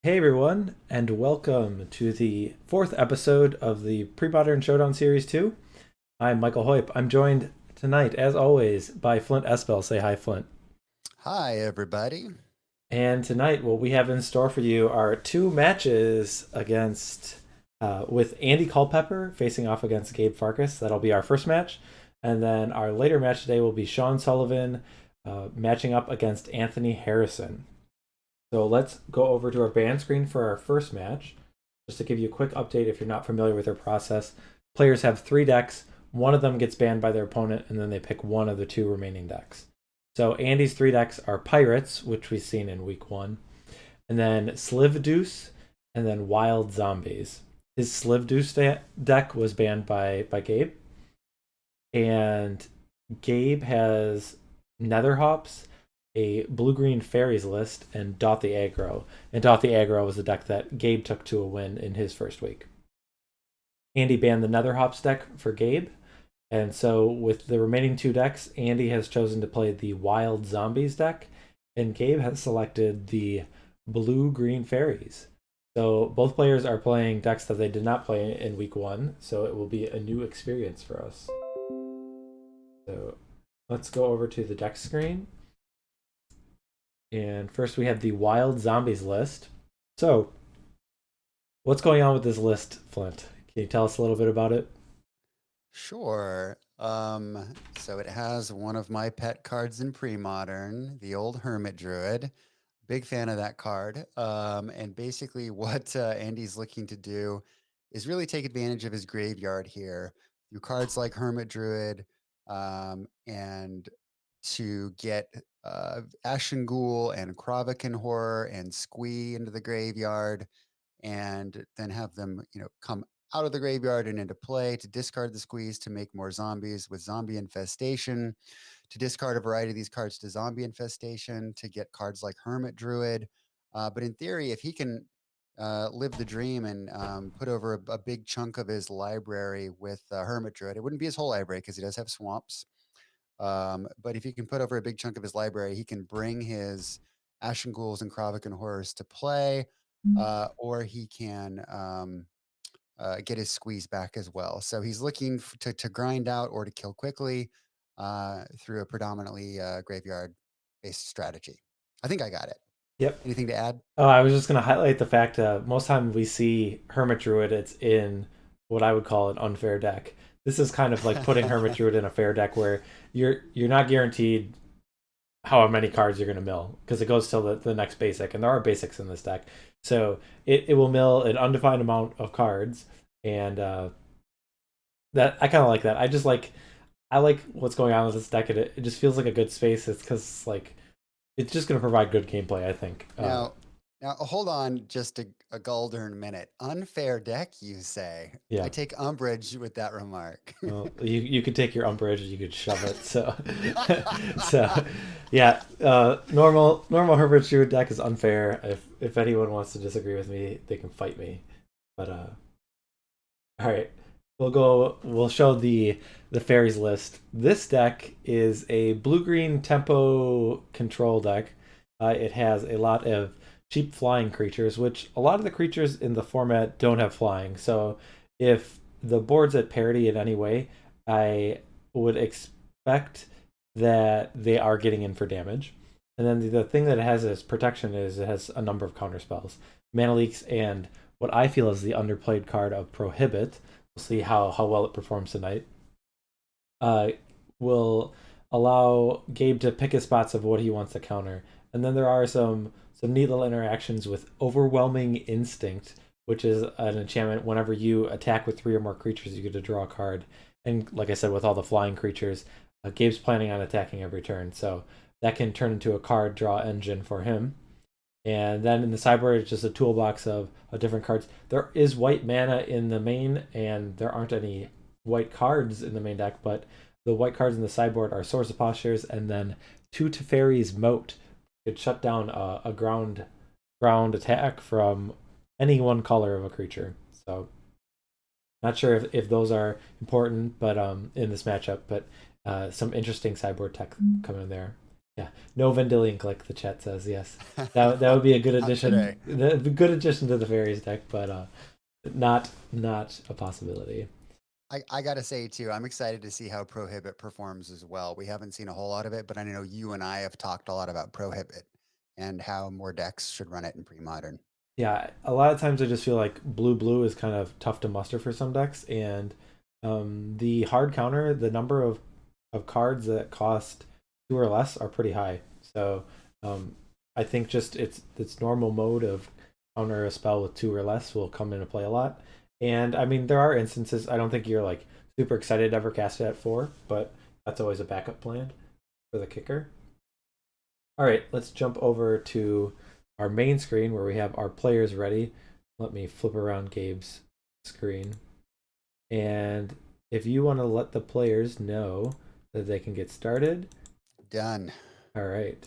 Hey everyone, and welcome to the fourth episode of the Premodern Showdown Series 2. I'm Michael Hoyp. I'm joined tonight, as always, by Flint Espel. Say hi, Flint. Hi, everybody. And tonight, what we have in store for you are two matches with Andy Culpepper facing off against Gabe Farkas. That'll be our first match. And then our later match today will be Shawn Sullivan matching up against Anthony Harrison. So let's go over to our ban screen for our first match. Just to give you a quick update if you're not familiar with their process, players have three decks. One of them gets banned by their opponent, and then they pick one of the two remaining decks. So Andy's three decks are Pirates, which we've seen in week one, and then Slivdeuce, and then Wild Zombies. His Slivdeuce deck was banned by Gabe, and Gabe has Netherhops, a blue-green fairies list, and Dot the Aggro. And Dot the Aggro was the deck that Gabe took to a win in his first week. Andy banned the Netherhops deck for Gabe, and so with the remaining two decks, Andy has chosen to play the Wild Zombies deck, and Gabe has selected the blue-green fairies. So both players are playing decks that they did not play in week one, so it will be a new experience for us. So let's go over to the deck screen. And first we have the Wild Zombies list. So, what's going on with this list, Flint? Can you tell us a little bit about it? Sure. So it has one of my pet cards in pre-modern, the old Hermit Druid. Big fan of that card. And basically what Andy's looking to do is really take advantage of his graveyard here through cards like Hermit Druid, and to get Ashen Ghoul and Kravakan Horror and Squee into the graveyard, and then have them, come out of the graveyard and into play to discard the squeeze to make more zombies with zombie infestation, to discard a variety of these cards to zombie infestation, to get cards like Hermit Druid. But in theory, if he can live the dream and put over a big chunk of his library with Hermit Druid, it wouldn't be his whole library because he does have swamps. But if he can put over a big chunk of his library, he can bring his Ashen Ghouls and Kravakan Horrors to play, or he can get his squeeze back as well. So he's looking to grind out or to kill quickly through a predominantly graveyard based strategy. I think I got it. Yep. Anything to add? Oh, I was just going to highlight the fact most time we see Hermit Druid, it's in what I would call an unfair deck. This is kind of like putting Hermit Druid in a fair deck where you're not guaranteed how many cards you're going to mill because it goes till the next basic, and there are basics in this deck. So it will mill an undefined amount of cards, and that I kind of like that. I like what's going on with this deck, and it just feels like a good space. It's because like it's just going to provide good gameplay, I think. Now, hold on just a golden minute. Unfair deck, you say? I Yeah. take umbrage with that remark. Well, you could take your umbrage, you could shove it. So, so yeah. Normal Herbert Stewart deck is unfair. If anyone wants to disagree with me, they can fight me. But all right, We'll show the fairies list. This deck is a blue green tempo control deck. It has a lot of cheap flying creatures, which a lot of the creatures in the format don't have flying. So if the board's at parity in any way, I would expect that they are getting in for damage. And then the thing that it has as protection is it has a number of counter spells, mana leaks, and what I feel is the underplayed card of Prohibit. We'll see how well it performs tonight. Uh, will allow Gabe to pick his spots of what he wants to counter. And then there are some neat little interactions with Overwhelming Instinct, which is an enchantment. Whenever you attack with three or more creatures, you get to draw a card. And like I said, with all the flying creatures, Gabe's planning on attacking every turn, so that can turn into a card draw engine for him. And then in the sideboard, it's just a toolbox of different cards. There is white mana in the main, and there aren't any white cards in the main deck, but the white cards in the sideboard are Swords of Plowshares and then two Teferi's Moat. It shut down a ground attack from any one color of a creature. So not sure if those are important, but in this matchup, but some interesting sideboard tech coming in there. Yeah, no Vendilion click. The chat says yes. That would be a good Not today. addition. The good addition to the fairies deck, but not a possibility. I gotta say too, I'm excited to see how Prohibit performs as well. We haven't seen a whole lot of it, but I know you and I have talked a lot about Prohibit and how more decks should run it in pre-modern. Yeah, a lot of times I just feel like blue is kind of tough to muster for some decks, and the hard counter, the number of cards that cost two or less are pretty high. So um, I think just its normal mode of counter a spell with two or less will come into play a lot. And I mean, there are instances I don't think you're like super excited to ever cast it at four, but that's always a backup plan for the kicker. All right, let's jump over to our main screen where we have our players ready. Let me flip around Gabe's screen. And if you want to let the players know that they can get started. Done. All right.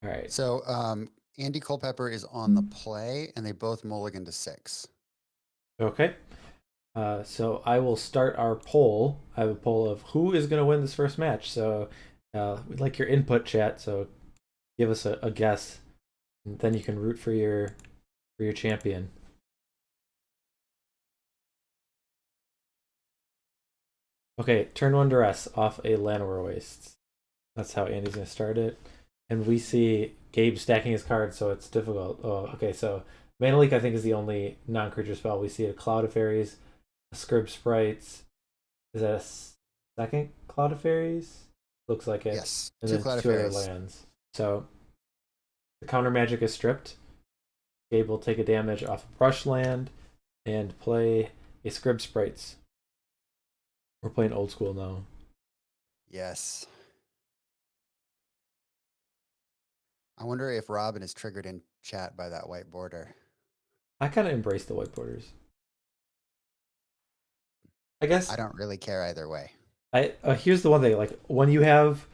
All right. So Andy Culpepper is on the play, and they both mulligan to 6. Okay. So I will start our poll. I have a poll of who is going to win this first match. So we'd like your input, chat. So give us a guess, and then you can root for your champion. Okay, turn one duress off a Llanowar Waste. That's how Andy's gonna start it. And we see Gabe stacking his cards, so it's difficult. Oh, okay, so Mana Leak I think is the only non-creature spell. We see a Cloud of Fairies, a Scrib Sprites. Is that a second Cloud of Fairies? Looks like it. Yes, And two then Cloud of two other Fairies. lands. So the counter magic is stripped. Gabe will take a damage off a brush land and play a Scrib Sprites. We're playing old school now. Yes. I wonder if Robin is triggered in chat by that white border. I kind of embrace the white borders. I guess I don't really care either way. I here's the one thing, like when you have,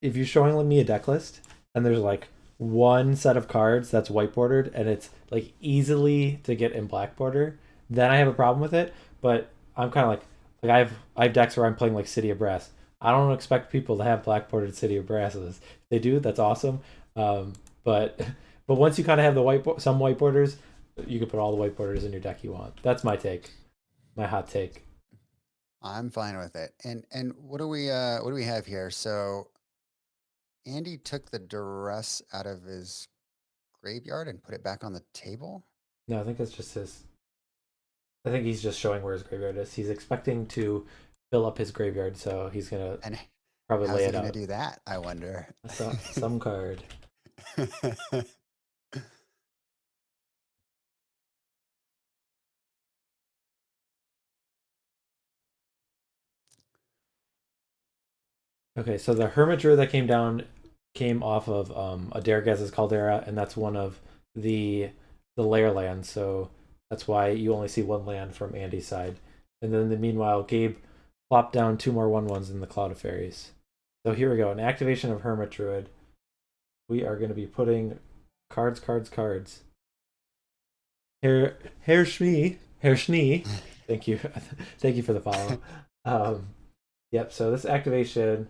if you're showing me a deck list and there's like one set of cards that's white bordered and it's like easily to get in black border, then I have a problem with it. But I'm kind of like I have decks where I'm playing like City of Brass. I don't expect people to have black bordered City of Brasses. If they do, that's awesome. um but but once you kind of have the some white borders, you can put all the white borders in your deck you want. That's my take, my hot take. I'm fine with it. And what do we have here? So Andy took the duress out of his graveyard and put it back on the table. No, I think that's just his. I think he's just showing where his graveyard is. He's expecting to fill up his graveyard, so he's gonna And probably how's lay he it going to out. do that? I wonder. Some card. Okay, so the Hermit Druid that came down came off of a Dargaz's Caldera, and that's one of the lair lands. So that's why you only see one land from Andy's side. And then meanwhile, Gabe plopped down two more 1/1s in the Cloud of Fairies. So here we go, an activation of Hermit Druid. We are going to be putting cards. Herr Schnee. Thank you, thank you for the follow. Um, yep. So this activation,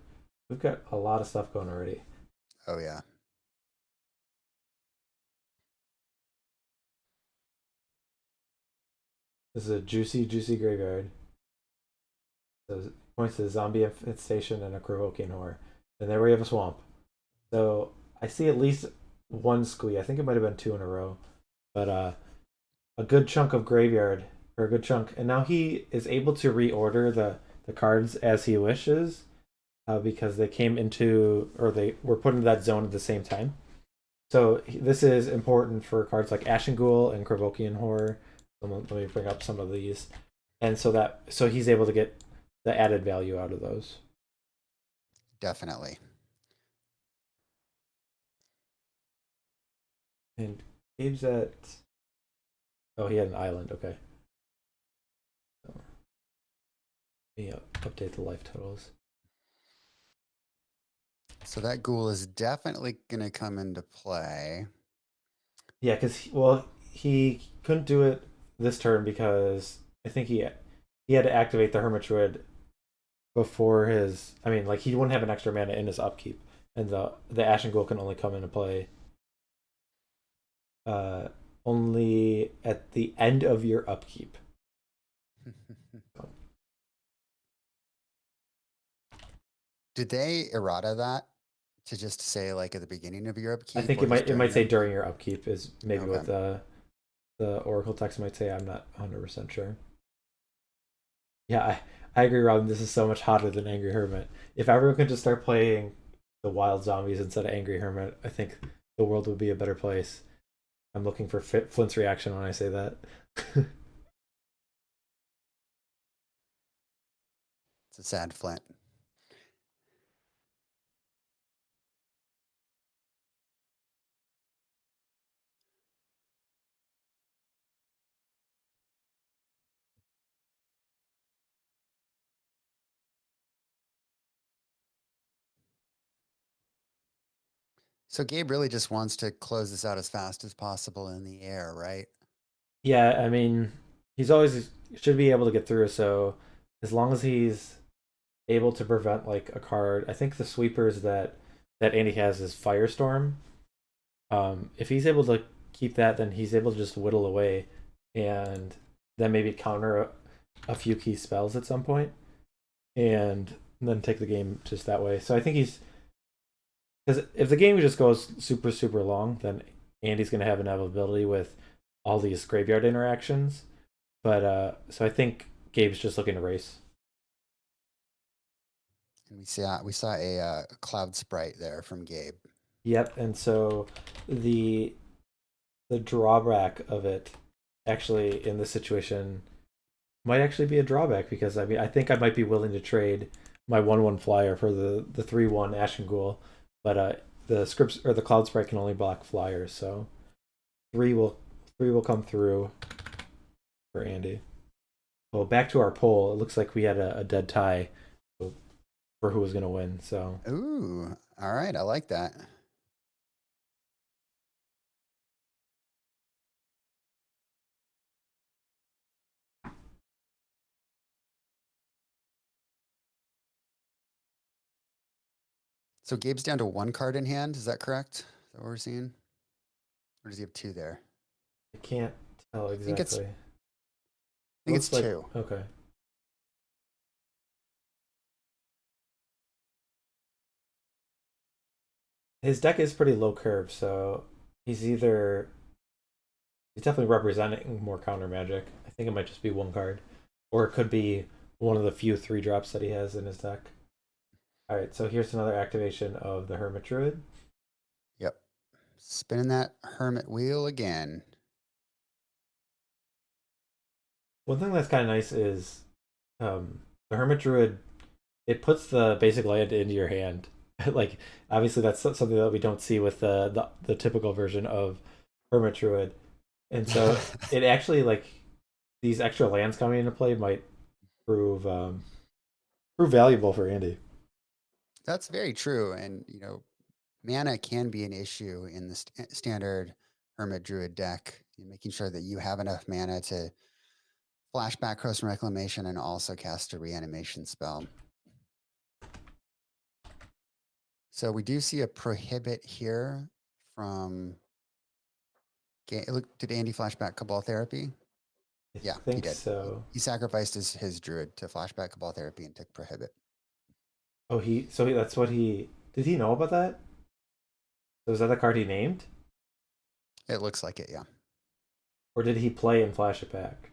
we've got a lot of stuff going already. Oh, yeah. This is a juicy graveyard. So it points to zombie infestation and a Krovokian Horror. And there we have a swamp. So I see at least one squee. I think it might have been two in a row. But a good chunk of graveyard, or a good chunk. And now he is able to reorder the cards as he wishes, because they came into, or they were put into that zone at the same time. So this is important for cards like Ashen Ghoul and Krovokian Horror. Let me bring up some of these. And so he's able to get the added value out of those. Definitely. And Gabe's at, oh, he had an island. Okay. So, yeah, update the life totals. So that ghoul is definitely going to come into play. Yeah, because he couldn't do it this turn because I think he had to activate the Hermit Druid before his. I mean, like he wouldn't have an extra mana in his upkeep, and the Ashen Ghoul can only come into play uh, only at the end of your upkeep. Did they errata that to just say like at the beginning of your I upkeep think or just it during might your say upkeep? during your upkeep is maybe Okay. what the Oracle text might say. I'm not 100% sure. Yeah, I agree, Robin. This is so much hotter than Angry Hermit. If everyone could just start playing the Wild Zombies instead of Angry Hermit, I think the world would be a better place. I'm looking for Flint's reaction when I say that. It's a sad Flint. So Gabe really just wants to close this out as fast as possible in the air, right? Yeah, I mean, he's always should be able to get through. So as long as he's able to prevent like a card, I think the sweepers that Andy has is Firestorm. If he's able to keep that, then he's able to just whittle away, and then maybe counter a few key spells at some point, and then take the game just that way. So I think he's because if the game just goes super long, then Andy's going to have inevitability with all these graveyard interactions. But so I think Gabe's just looking to race. And we saw a cloud sprite there from Gabe. Yep, and so the the drawback of it actually in this situation might actually be a drawback because I mean I think I might be willing to trade my 1/1 flyer for the 3/1 Ashen Ghoul, but the scripts or the Cloud Sprite can only block flyers, so three will come through for Andy. Well, back to our poll. It looks like we had a dead tie for who was going to win. So Ooh, all right. I like that. So Gabe's down to one card in hand. Is that correct? Is that what we're seeing? Or does he have two there? I can't tell I think it's exactly. I It think it's looks like two. okay. His deck is pretty low curve, so he's either he's definitely representing more counter magic. I think it might just be one card, or it could be one of the few 3 drops that he has in his deck. All right, so here's another activation of the Hermit Druid. Yep. Spinning that hermit wheel again. One thing that's kind of nice is the Hermit Druid. It puts the basic land into your hand. Like obviously that's something that we don't see with the typical version of Hermit Druid, and so it actually like these extra lands coming into play might prove prove valuable for Andy. That's very true. And, mana can be an issue in the standard hermit druid deck. Making sure that you have enough mana to flashback Crossing Reclamation and also cast a reanimation spell. So we do see a prohibit here from. Look, did Andy flashback Cabal Therapy? I Yeah, he think did. so. He sacrificed his druid to flashback Cabal Therapy and took prohibit. Oh, that's what he did. He know about that? So was that the card he named, It looks like it, yeah. or did he play and flash it back?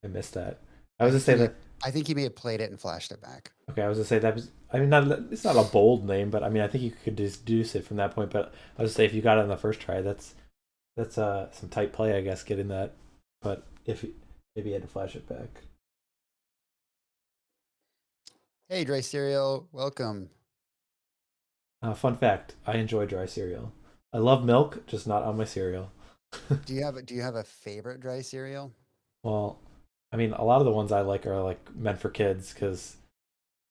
I missed that. I I was think just he say may that. I think he may have played it and flashed it back. Okay, I was gonna say that was. I mean, not it's not a bold name, but I mean, I think you could deduce it from that point. But I was just say if you got it on the first try, that's some tight play, I guess, getting that. But if maybe he had to flash it back. Hey, Dry Cereal, welcome. Fun fact: I enjoy dry cereal. I love milk, just not on my cereal. Do you have a favorite dry cereal? Well, I mean, a lot of the ones I like are like meant for kids because,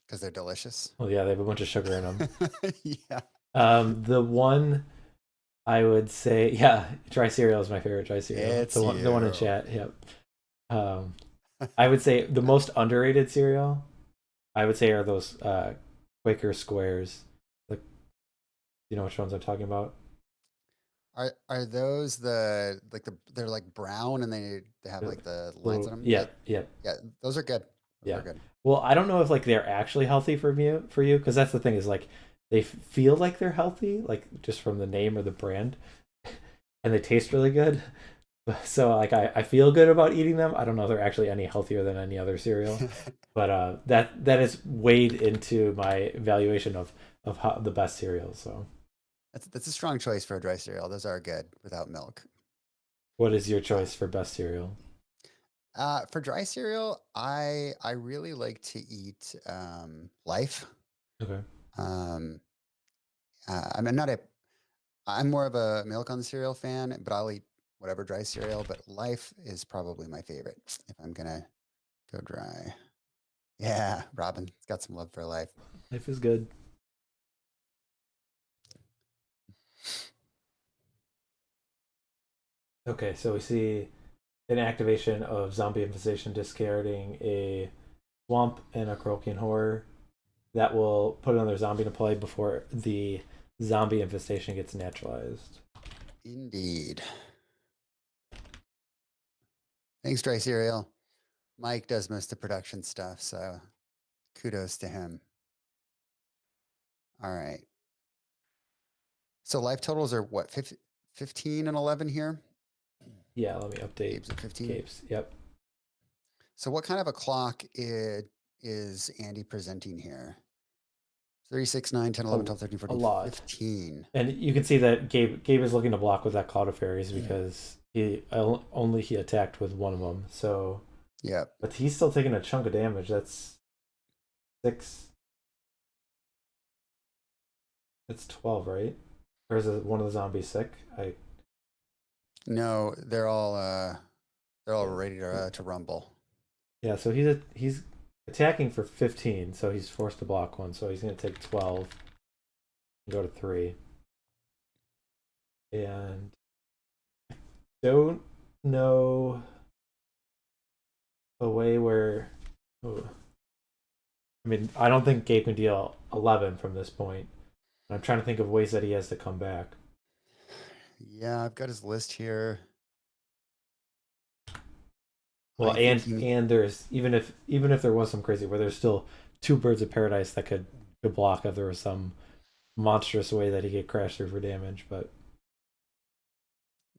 Because they're delicious. well, yeah, they have a bunch of sugar in them. Yeah. The one I would say, yeah, dry cereal is my favorite dry cereal. It's The one in you. chat. Yep. Um, I would say the most underrated cereal. I would say are those Quaker squares. Like, you know which ones I'm talking about? Are those they're like brown and they have like the lines Little, on them? yeah, yeah, Yeah, those are good. Those yeah. are good. Well, I don't know if like they're actually healthy for you because that's the thing is like they feel like they're healthy like just from the name or the brand, and they taste really good. So like I feel good about eating them. I don't know if they're actually any healthier than any other cereal, but that is weighed into my evaluation of how, the best cereals. So That's a strong choice for a dry cereal. Those are good without milk. what is your Uh, choice for best cereal? for dry cereal, I really like to eat Life. Okay. Um, I'm not a I'm more of a milk on the cereal fan, but I'll eat whatever dry cereal. But Life is probably my favorite if I'm gonna go dry. Yeah, Robin's got some love for Life. Life is good. Okay, so we see an activation of zombie infestation discarding a swamp and a Krokian horror that will put another zombie into play before the zombie infestation gets naturalized. Indeed. Thanks, dry cereal. Mike does most of the production stuff, so kudos to him. All right. So life totals are what, 15 and 11 here? Yeah, let me update Gabe's at 15. Gabe's. Yep. So what kind of a clock is Andy presenting here? 3, 6, 9, 10, 11, 12, 13, A 14, lot. 15. And you can see that Gabe is looking to block with that Cloud of Fairies because he attacked with one of them. So, Yep. but he's still taking a chunk of damage. That's 6. That's 12, right? Or is it one of the zombies sick? I No, they're all yeah. ready to rumble. Yeah, so he's attacking for 15, so he's forced to block one, so he's going to take 12 and go to 3. And don't know a way where oh, I mean, I don't think Gabe can deal 11 from this point. I'm trying to think of ways that he has to come back. Yeah, I've got his list here. Well, I think he and there's even if there was some crazy where there's still two birds of paradise that could block if there was some monstrous way that he could crash through for damage, but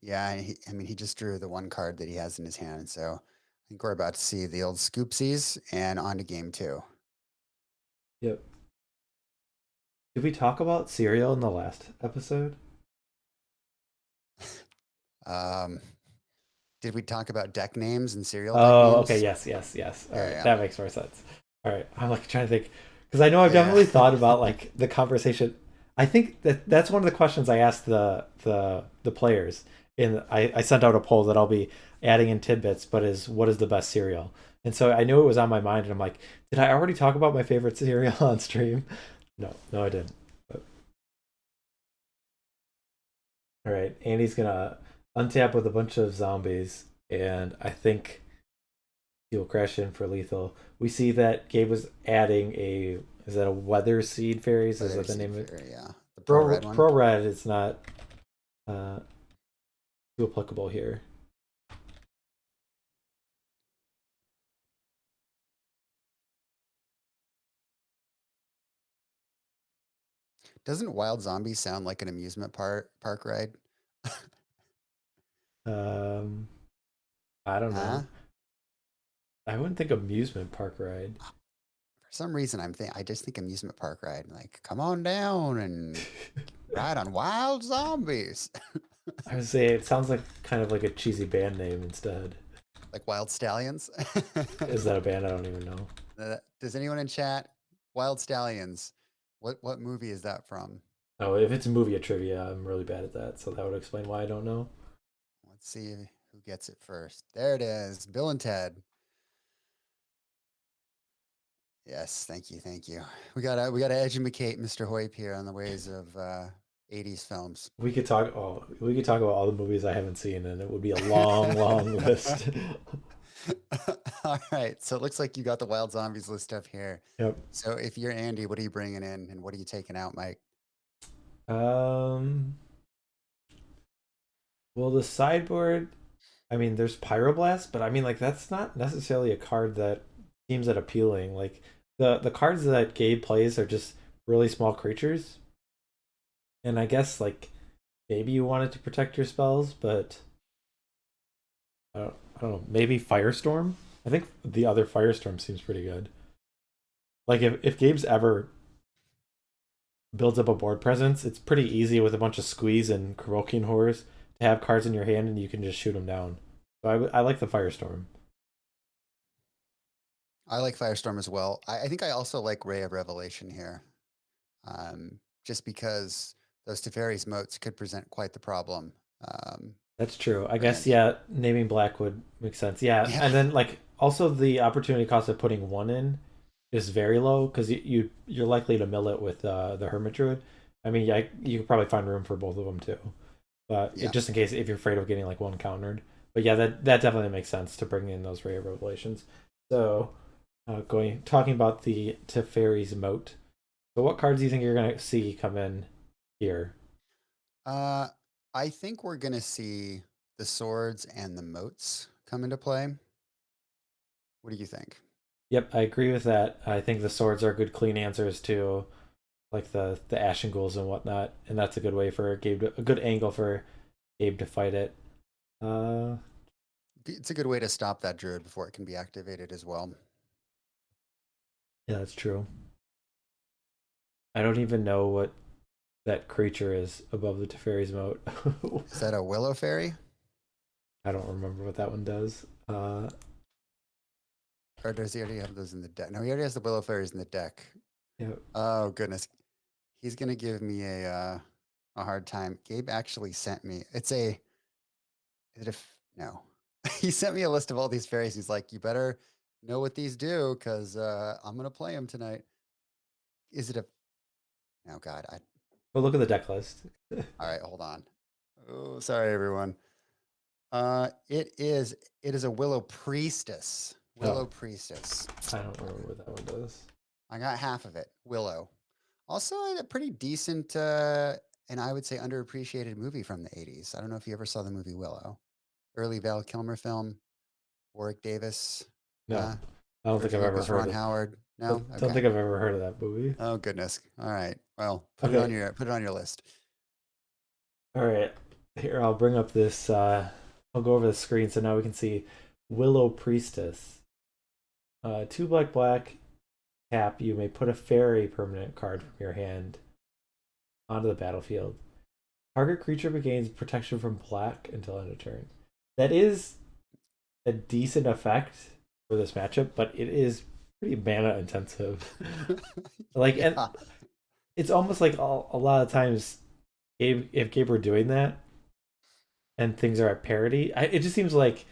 Yeah, I mean, he just drew the one card that he has in his hand. So I think we're about to see the old scoopsies and on to game two. yep. Did we talk about cereal in the last episode? Um, did we talk about deck names and serial deck Oh, okay. names? Yes, yes, yes. All right, Yeah, that makes more sense. All right, I'm like trying to think because I know I've yeah. definitely thought about like the conversation. I think that's one of the questions I asked the players. And I sent out a poll that I'll be adding in tidbits, but is what is the best cereal? And so I knew it was on my mind, and I'm like, did I already talk about my favorite cereal on stream? No, no, I didn't. But, all right, Andy's gonna untap with a bunch of zombies, and I think he'll crash in for lethal. We see that Gabe was adding a is that a weather seed fairies? Is Weather that the Seed name of it? Fairy, yeah. The pro red one. Pro red is not uh, too applicable here. Doesn't Wild Zombie sound like an amusement park ride? Um, I don't Huh? know. I wouldn't think amusement park ride. For some reason, I just think amusement park ride. Like, come on down and ride on wild zombies, I would say it sounds like kind of like a cheesy band name instead. like Wild Stallions. Is that a band? I don't even know. Does anyone in chat? Wild Stallions. What movie is that from? Oh, if it's a movie of trivia, I'm really bad at that, so that would explain why I don't know. Let's see who gets it first. There it is. Bill and Ted. Yes, thank you, thank you. We gotta educate Mr. Hoyp here on the ways of 80s films. We could talk. Oh, we could talk about all the movies I haven't seen, and it would be a long, long list. All right. So it looks like you got the wild zombies list up here. Yep. So if you're Andy, what are you bringing in and what are you taking out, Mike? Um. Well, the sideboard. I mean, there's Pyroblast, but I mean, like that's not necessarily a card that seems that appealing. Like the cards that Gabe plays are just really small creatures, and I guess like maybe you wanted to protect your spells, but I don't know. Maybe Firestorm. I think the other Firestorm seems pretty good. Like if Gabe's ever builds up a board presence, it's pretty easy with a bunch of squeeze and provoking horrors to have cards in your hand and you can just shoot them down. So I like the Firestorm. I like Firestorm as well. I think I also like Ray of Revelation here, just because those Teferi's moats could present quite the problem That's true. I for guess Andy. yeah, naming black would make sense. Yeah, Yeah. and then like also the opportunity cost of putting one in is very low because you're likely to mill it with the Hermit Druid. I mean, yeah, you could probably find room for both of them too, but Yeah. just in case if you're afraid of getting like one countered. But yeah, that definitely makes sense to bring in those rare revelations. So going talking about the Teferi's moat. So what cards do you think you're gonna see come in here? Uh, I think we're going to see the swords and the moats come into play. What do you think? Yep, I agree with that. I think the swords are good, clean answers to like the Ashen Ghouls and whatnot, and that's a good way for Gabe a good angle for Gabe to fight it. Uh, It's a good way to stop that druid before it can be activated as well. yeah, that's true. I don't even know what that creature is above the Teferi's moat. Is that a willow fairy? I don't remember what that one does. Or does he already have those in the deck? No, he already has the willow fairies in the deck. Yeah. Oh goodness, he's gonna give me a hard time. Gabe actually sent me. It's a. Is it a? No, he sent me a list of all these fairies. He's like, you better know what these do because I'm gonna play them tonight. Is it a? Oh God, I. Well, look at the deck list. All right, hold on. Oh, sorry everyone. It is a willow priestess. Willow Oh, priestess. I don't remember what that one does. I got half of it. Willow. Also, a pretty decent and I would say underappreciated movie from the 80s. I don't know if you ever saw the movie Willow. Early Val Kilmer film, Warwick Davis, No, I don't think George I've ever Lucas, heard Ron of. Howard. No? Don't Okay. think I've ever heard of that movie. Oh goodness. All right. Well, Okay, put it on your list. all right. Here, I'll bring up this. I'll go over the screen so now we can see Willow Priestess. Two black, black. Tap. You may put a fairy permanent card from your hand onto the battlefield. Target creature regains protection from black until end of turn. That is a decent effect for this matchup, but it is pretty mana intensive. Like, and Yeah. it's almost like a lot of times, if Gabe were doing that and things are at parity, it just seems like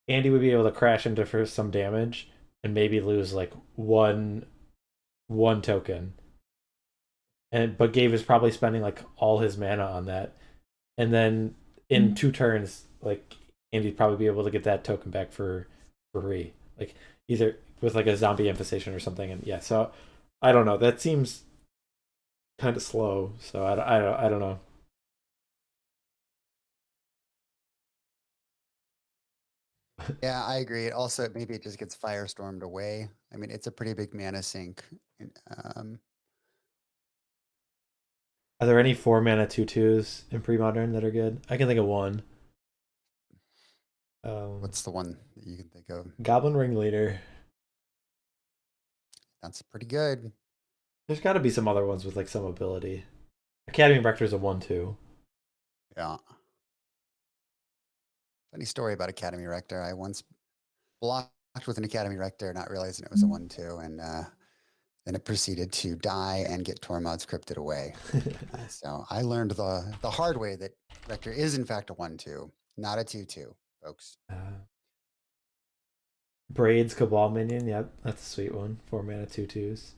Andy would be able to crash into for some damage and maybe lose like one token, and but Gabe is probably spending like all his mana on that, and then in 2 turns, like Andy'd probably be able to get that token back for free, like either with like a zombie infestation or something. And yeah, so I don't know. That seems kind of slow. So I don't know. Yeah, I agree. Also, maybe it just gets firestormed away. I mean, it's a pretty big mana sink. And, Are there any 4 mana 2/2s in pre-modern that are good? I can think of one. Um, what's the one that you can think of? Goblin Ringleader. That's pretty good. There's got to be some other ones with like some ability. Academy Rector is a 1/2. Yeah. Funny story about Academy Rector. I once blocked with an Academy Rector, not realizing it was a 1/2, and then it proceeded to die and get Tormod's cryptid away. So I learned the hard way that Rector is in fact a 1/2, not a 2/2, folks. Braids Cabal Minion. Yep, that's a sweet one. 4 mana 2/2s.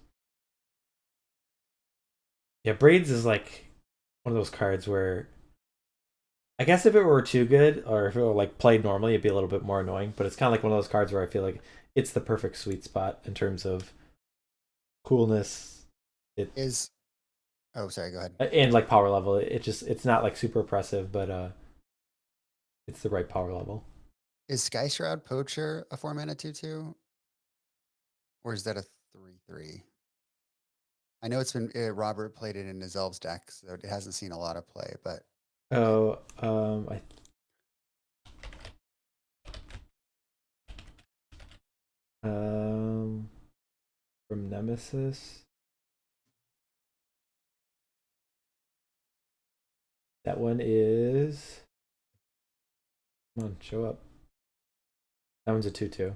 Yeah, Braids is like one of those cards where I guess if it were too good, or if it were like played normally, it'd be a little bit more annoying. But it's kind of like one of those cards where I feel like it's the perfect sweet spot in terms of coolness. It Is oh, sorry, go ahead. and like power level. It's not like super oppressive, but it's the right power level. Is Sky Shroud Poacher a 4 mana 2/2, or is that a 3/3? I know it's been Robert played it in his elves deck, so it hasn't seen a lot of play. But Oh, I um from Nemesis. That one is. Come on, show up. That one's a 2/2.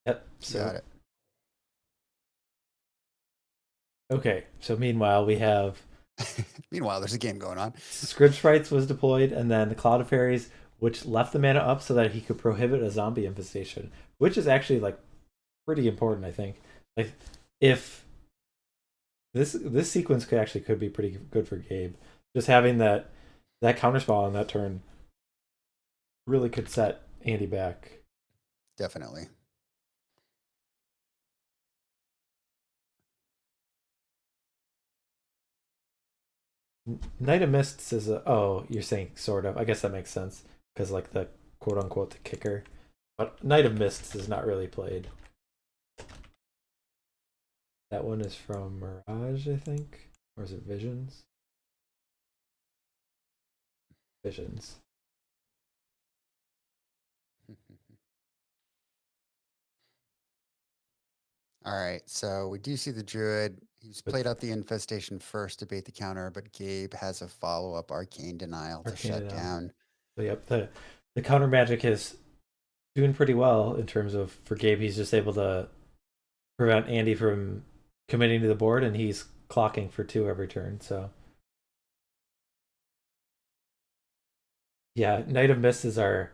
Yep. got So it. okay. So meanwhile, we have Meanwhile, there's a game going on. Script Sprites was deployed, and then the Cloud of Fairies, which left the mana up so that he could prohibit a zombie infestation, which is actually like pretty important, I think. Like if this sequence could be pretty good for Gabe. Just having that counterspell on that turn really could set Andy back. Definitely. Knight of Mists is a oh, you're saying sort of. I guess that makes sense because like the quote unquote the kicker. But Knight of Mists is not really played. That one is from Mirage, I think. Or is it Visions? Visions. All right, so we do see the druid. He's But played out the infestation first to bait the counter, but Gabe has a follow-up arcane denial to Arcane shut now. down. So yep, the counter magic is doing pretty well in terms of for Gabe, he's just able to prevent Andy from committing to the board and he's clocking for 2 every turn. So yeah, Knight of Mist is our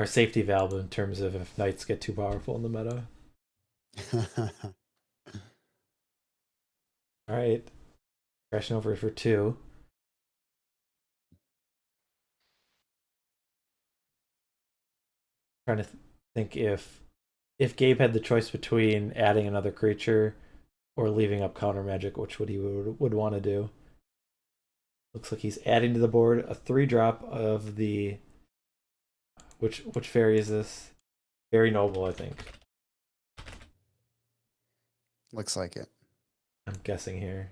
safety valve in terms of if knights get too powerful in the meta. All right, crashing over for 2. Trying to think if Gabe had the choice between adding another creature or leaving up counter magic, which would he would want to do? Looks like he's adding to the board a 3-drop of the which fairy is this? Very noble, I think. Looks like it. I'm guessing here.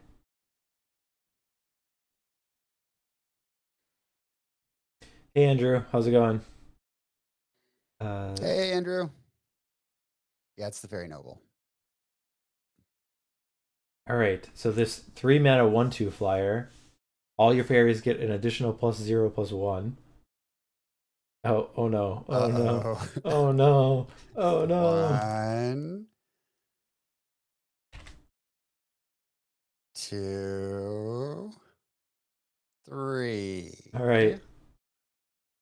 Hey Andrew, how's it going? Uh, Hey, Andrew. Yeah, it's the very noble. all right. So this 3 mana 1/2 flyer. All your fairies get an additional +0/+1. Oh no! Oh no! Uh-oh. Oh no! Oh no! 1, 2, 3. All right.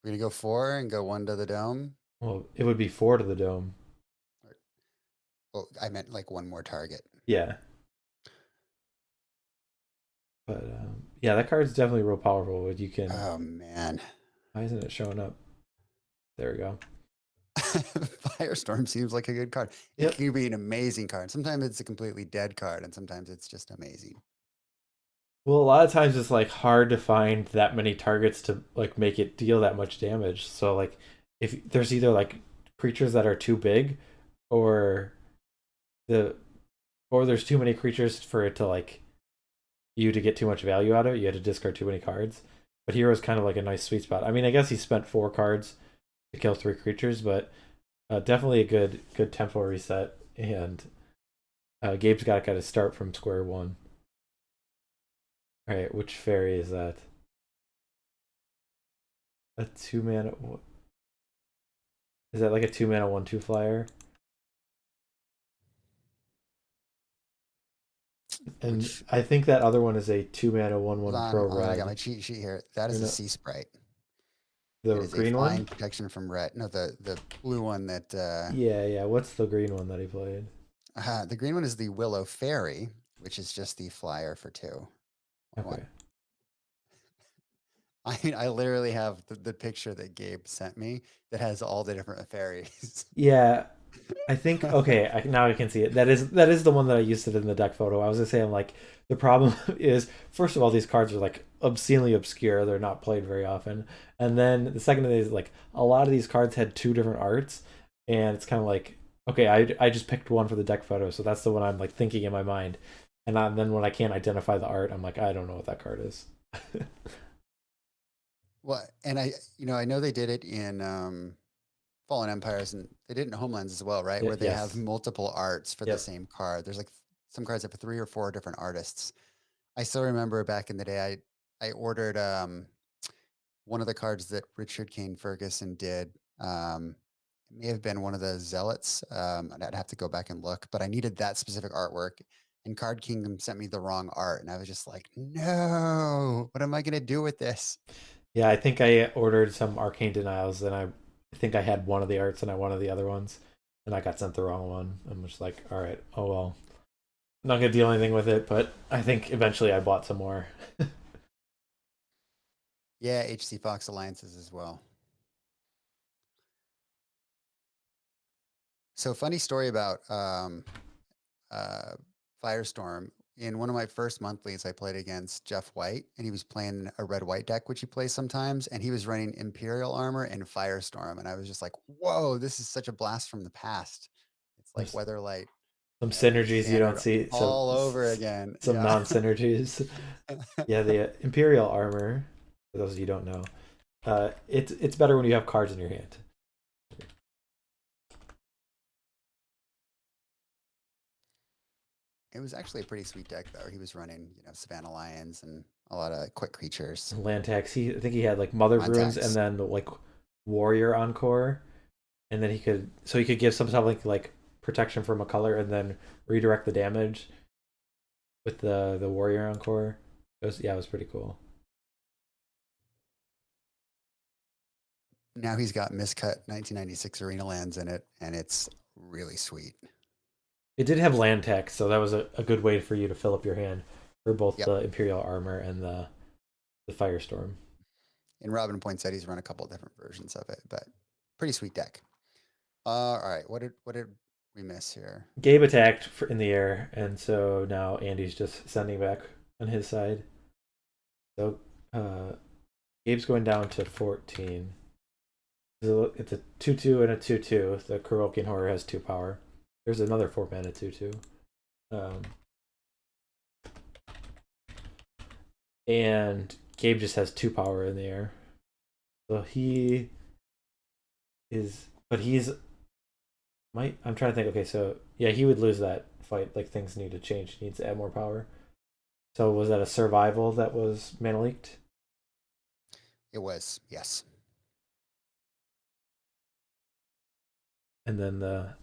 We're gonna go 4 and go 1 to the dome. Well, it would be 4 to the dome. Well, I meant like one more target. Yeah, but yeah, that card's definitely real powerful. But you can. Oh man. Why isn't it showing up? There we go. Firestorm seems like a good card. It Yep. can be an amazing card. Sometimes it's a completely dead card, and sometimes it's just amazing. Well, a lot of times it's like hard to find that many targets to like make it deal that much damage. So like if there's either like creatures that are too big or the or there's too many creatures for it to like you to get too much value out of it, you had to discard too many cards. But Hero's kind of like a nice sweet spot. I mean, I guess he spent 4 cards to kill 3 creatures, but definitely a good tempo reset. And Gabe's got to start from square one. All right, which fairy is that? A 2 mana. Is that like a 2 mana 1/2 flyer? And Which, I think that other one is a 2 mana 1/1 pro hold on, I got my red. cheat sheet here. That Or is a no, sea sprite. It the is a green one? flying protection from red. No, the blue one that Yeah, yeah. What's the green one that he played? the green one is the Willow Fairy, which is just the flyer for 2. 1/1. Okay. I mean, I literally have the picture that Gabe sent me that has all the different fairies. Yeah, I think okay. Now I can see it. That is the one that I used it in the deck photo. I was just saying like the problem is first of all these cards are like obscenely obscure. They're not played very often. And then the second thing is like a lot of these cards had two different arts, and it's kind of like okay, I just picked one for the deck photo, so that's the one I'm like thinking in my mind. And then when I can't identify the art, I'm like I don't know what that card is. Well, and I know they did it in Fallen Empires, and they did it in Homelands as well, right? Where they have Yes. multiple arts for the Yep. same card. There's like some cards have 3 or 4 different artists. I still remember back in the day, I ordered one of the cards that Richard Kane Ferguson did. It may have been one of the Zealots. And I'd have to go back and look, but I needed that specific artwork. And Card Kingdom sent me the wrong art, and I was just like, "No, what am I gonna do with this?" Yeah, I think I ordered some Arcane Denials, and I think I had one of the arts and I wanted the other ones, and I got sent the wrong one. I'm just like, all right, oh well. I'm not gonna deal anything with it, but I think eventually I bought some more. Yeah, HC Fox Alliances as well. So funny story about uh, Firestorm. In one of my first monthlies, I played against Jeff White, and he was playing a red-white deck, which he plays sometimes, and he was running Imperial Armor and Firestorm, and I was just like, "Whoa, this is such a blast from the past." It's like There's Weatherlight, some synergies you don't standard see, all over again. some Yeah. non synergies. Yeah, the Imperial Armor. For those of you who don't know, it's better when you have cards in your hand. It was actually a pretty sweet deck, though. He was running, Savannah Lions and a lot of quick creatures. Land tax. I think he had like Mother Runes and Contacts. then like Warrior Encore, and then he could give some stuff like protection from a color and then redirect the damage with the Warrior Encore. It was pretty cool. Now he's got miscut 1996 Arena lands in it, and it's really sweet. It did have land tech, so that was a good way for you to fill up your hand for both Yep. the Imperial Armor and the Firestorm. And Robin points out he's run a couple different versions of it, but pretty sweet deck. All right, what did we miss here? Gabe attacked in the air, and so now Andy's just sending back on his side. So Gabe's going down to 14. It's a 2/2 and a 2/2. The Kurokin Horror has 2 power. There's another 4 mana 2/2. Um, and Gabe just has 2 power in the air. So he's might. I'm trying to think. Okay, so yeah, he would lose that fight. Like things need to change. He needs to add more power. So was that a survival that was mana leaked? It was, yes. And then the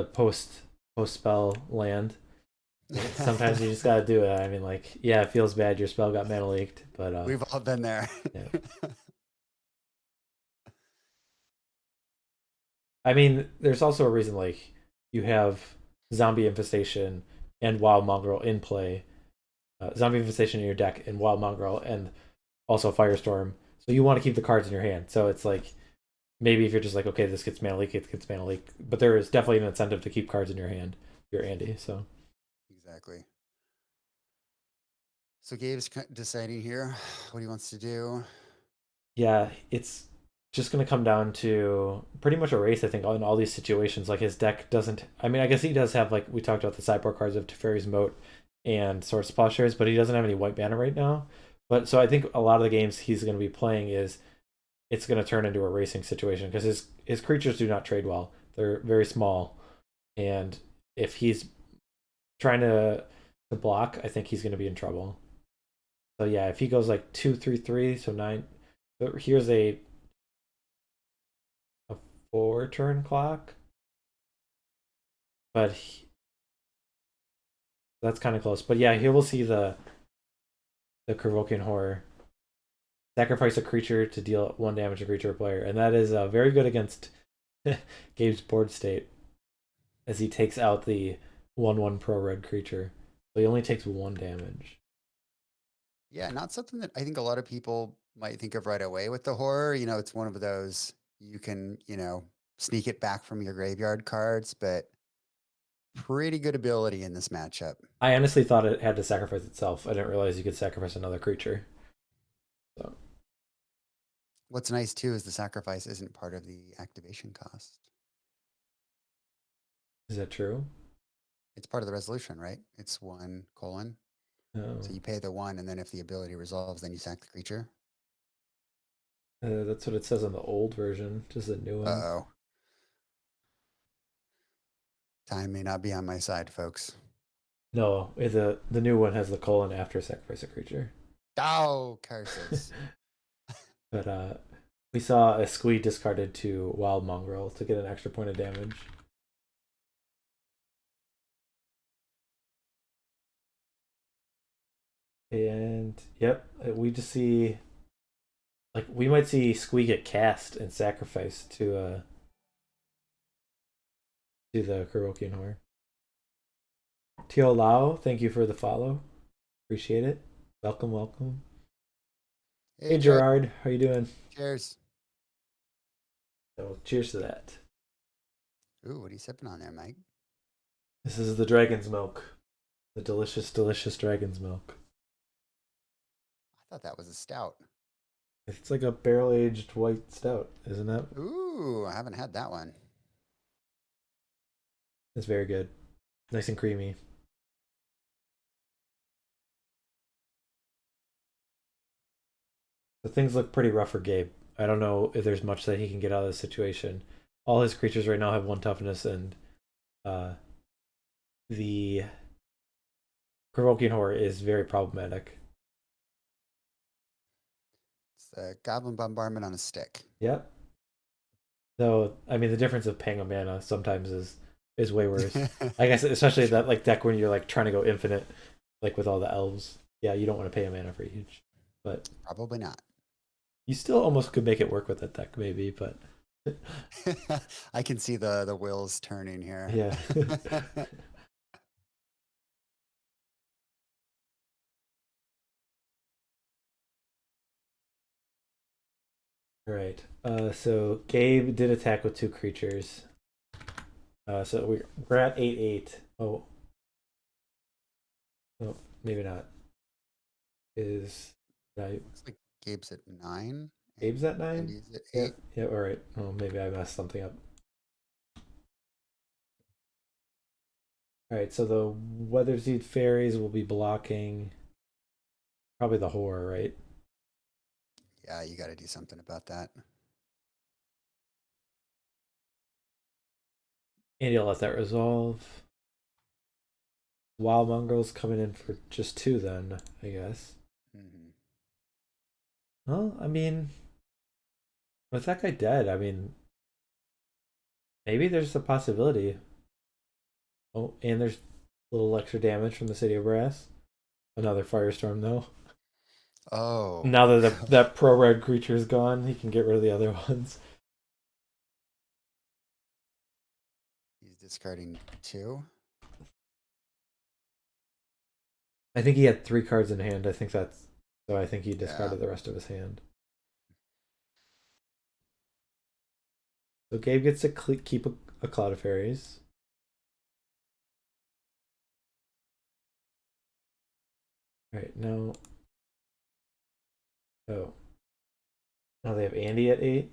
post spell land. Sometimes you just gotta do it. I mean, like, yeah, it feels bad. Your spell got mana leaked, but We've all been there. yeah. I mean, there's also a reason like you have zombie infestation and wild mongrel in play. Zombie infestation in your deck and wild mongrel and also firestorm. So you want to keep the cards in your hand. So it's like maybe if you're just like okay, this gets mana leak, it gets mana leak, but there is definitely an incentive to keep cards in your hand. You're Andy, so Exactly. So Gabe's deciding here what he wants to do. yeah, it's just gonna come down to pretty much a race. I think in all these situations, like his deck doesn't. I mean, I guess he does have like we talked about the sideboard cards of Teferi's Moat and Swords Plowshares, but he doesn't have any white mana right now. But so I think a lot of the games he's going to be playing is it's going to turn into a racing situation because his creatures do not trade well. They're very small, and if he's trying to block, I think he's going to be in trouble. So yeah, if he goes like 2/3/3, so 9. Here's a 4 turn clock, but that's kind of close. But yeah, here we'll see the Kurokin Horror. Sacrifice a creature to deal 1 damage to creature or player, and that is very good against Gabe's board state as he takes out the 1/1 pro red creature. So he only takes 1 damage. Yeah, not something that I think a lot of people might think of right away with the horror. It's one of those you can, sneak it back from your graveyard cards, but pretty good ability in this matchup. I honestly thought it had to sacrifice itself. I didn't realize you could sacrifice another creature. So What's nice too is the sacrifice isn't part of the activation cost. is that true? It's part of the resolution, right? It's 1:. Oh, So you pay the 1, and then if the ability resolves, then you sack the creature. that's what it says on the old version. Just a new one. Uh-oh. Time may not be on my side, folks. No, the new one has the colon after sacrifice a creature. Oh, curses. But we saw a squee discarded to Wild Mongrel to get an extra point of damage. And yep, we just see like we might see Squee get cast and sacrificed to the Kurokian Horror. Tio Lao, thank you for the follow. Appreciate it. Welcome, welcome. Hey, Hey Joe. Gerard, how you doing? Cheers. So cheers to that. Ooh, what are you sipping on there, Mike? This is the dragon's milk. The delicious, delicious dragon's milk. I thought that was a stout. It's like a barrel aged white stout, isn't it? Ooh, I haven't had that one. It's very good. Nice and creamy. The things look pretty rough for Gabe. I don't know if there's much that he can get out of this situation. All his creatures right now have one toughness, and uh, the provoking horror is very problematic. It's the Goblin Bombardment on a stick. Yep. Though I mean, the difference of paying a mana sometimes is way worse. I guess especially Sure. that like deck when you're like trying to go infinite, like with all the elves. Yeah, you don't want to pay a mana for each, but Probably not. you still almost could make it work with that deck, maybe. But I can see the wheels turning here. yeah. All right. So Gabe did attack with two creatures. So we're at 8/8. Oh, no, maybe not. Is I Looks like Gabe's at 9 and Gabe's at 9? Andy's at Yeah. 8. Yeah. All right. Oh, maybe I messed something up. All right. So the Weatherseed fairies will be blocking probably the horror, right? Yeah, you got to do something about that. And you'll let that resolve. Wild mongrels coming in for just two, then I guess. Hmm. Well, I mean, with that guy dead, I mean, maybe there's a possibility. Oh, and there's a little extra damage from the City of Brass. Another firestorm, though. Oh, Now that that pro red creature is gone, he can get rid of the other ones. he's discarding 2. I think he had three cards in hand. I think that's so. I think he Yeah. discarded the rest of his hand. So Gabe gets to keep a Cloud of Fairies. All right, now. Oh, now they have Andy at 8.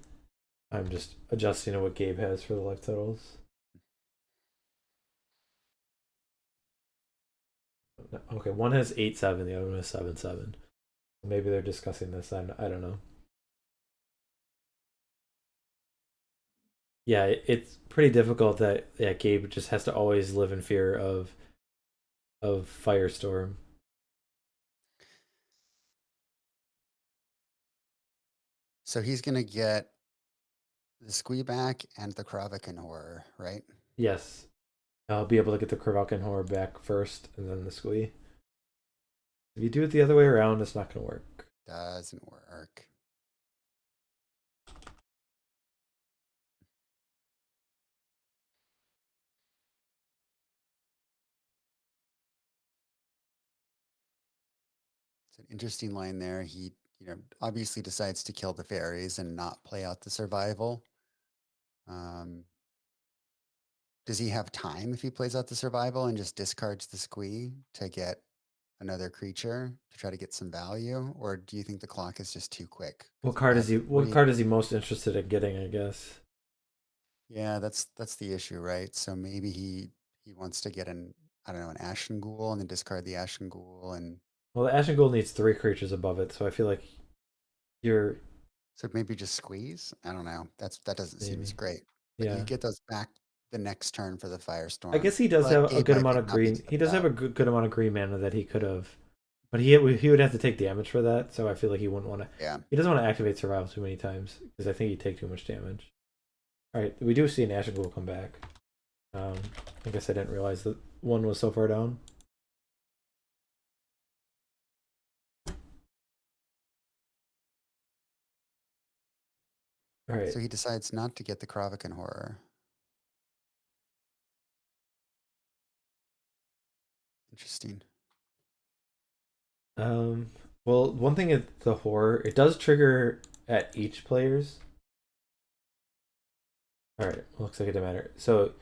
I'm just adjusting to what Gabe has for the life totals. Okay, one has 8/7, the other one has 7/7. Maybe they're discussing this. I don't know. Yeah, it's pretty difficult that yeah Gabe just has to always live in fear of Firestorm. So he's going to get the Squeeback and the Kravikan Horror, right? Yes, I'll be able to get the Kravalkan Horror back first, and then the Squee. If you do it the other way around, it's not gonna work. Doesn't work. It's an interesting line there. He, obviously decides to kill the fairies and not play out the survival. Does he have time if he plays out the survival and just discards the squee to get another creature to try to get some value, or do you think the clock is just too quick? What card is he? What What card is he most interested in getting? I guess. Yeah, that's the issue, right? So maybe he wants to get an, I don't know, an Ashen Ghoul and then discard the Ashen Ghoul, and Well, the Ashen Gold needs 3 creatures above it, so I feel like you're so maybe just squeeze. I don't know. That doesn't seem as maybe. great. But you Yeah. get those back the next turn for the I Firestorm. guess he does But have a Gabe good might amount of not be green. He tipped does have a out. good amount of green mana that he could have, but he would have to take damage for that. So I feel like he wouldn't want to. Yeah. He doesn't want to activate survival too many times because I think he'd take too much damage. All right, we do see an Ashen Ghoul come back. I guess I didn't realize that one was so far down. All right. So he decides not to get the Kravikan Horror. Interesting. Well, one thing is the horror. It does trigger at each player's. All right, looks like it didn't matter. So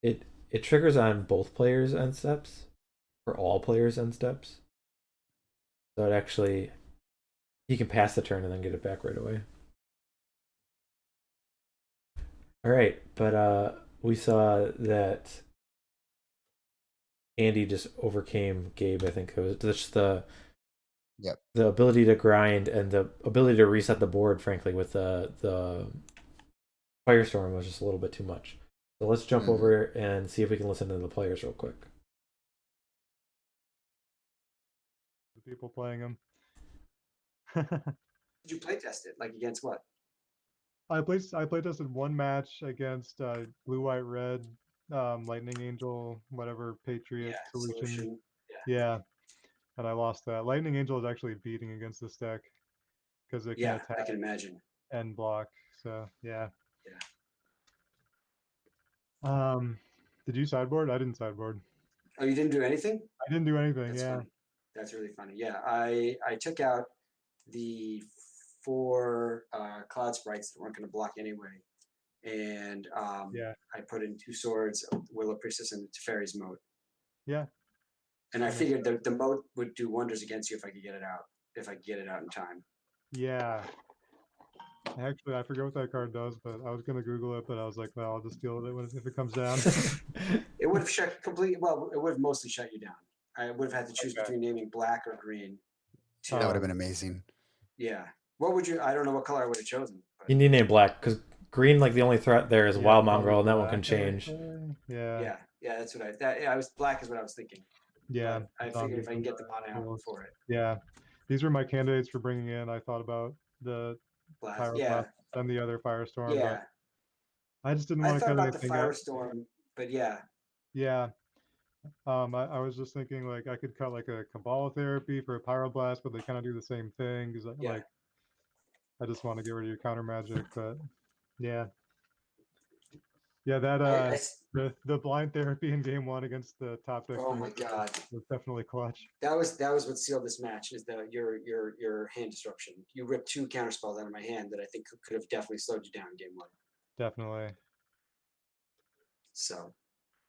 it triggers on both players' end steps, or all players' end steps. So it actually he can pass the turn and then get it back right away. All right, but we saw that Andy just overcame Gabe. I think it was just Yep. the ability to grind and the ability to reset the board. Frankly, with the Firestorm was just a little bit too much. So let's jump over and see if we can listen to the players real quick. The people playing him. Did you play test it? Like against what? I play tested one match against blue, white, red, Lightning Angel, whatever Patriot solution. Yeah, and I lost that. Lightning Angel is actually beating against this deck because it can attack I can imagine. and block. So yeah. Yeah. Did you sideboard? I didn't sideboard. Oh, you didn't do anything? I didn't do anything. That's yeah. Funny. That's really funny. Yeah, I took out the 4 cloud sprites that weren't going to block anyway, and I put in 2 swords, Willow Priestess, and Teferi's Moat. Yeah. And I figured the moat would do wonders against you if I could get it out. If I could get it out in time. Yeah. Actually, I forget what that card does, but I was gonna Google it, but I was like, well, I'll just deal with it if it comes down. It would have shut completely. Well, it would have mostly shut you down. I would have had to choose between naming black or green. That would have been amazing. Yeah. What would you? I don't know what color I would have chosen. But. You need to name black because green, like the only threat there is Wild Mongrel, and that one can change. Yeah. Yeah, that's what I was black is what I was thinking. Yeah. But I figured if I can get the mana out for it. Yeah. These were my candidates for bringing in. I thought about the Pyroblast and the other Firestorm. Yeah. But I just didn't want to cut anything out. I thought about the Firestorm, but yeah. Yeah. I was just thinking like I could cut like a Cabal Therapy for a Pyroblast, but they kind of do the same thing because like I just want to get rid of your counter magic, but yeah. Yeah, that the blind therapy in game 1 against the top deck. Oh my god, was definitely clutch. That was what sealed this match. Is your hand disruption. You ripped 2 counterspells out of my hand that I think could have definitely slowed you down in game 1. Definitely. So.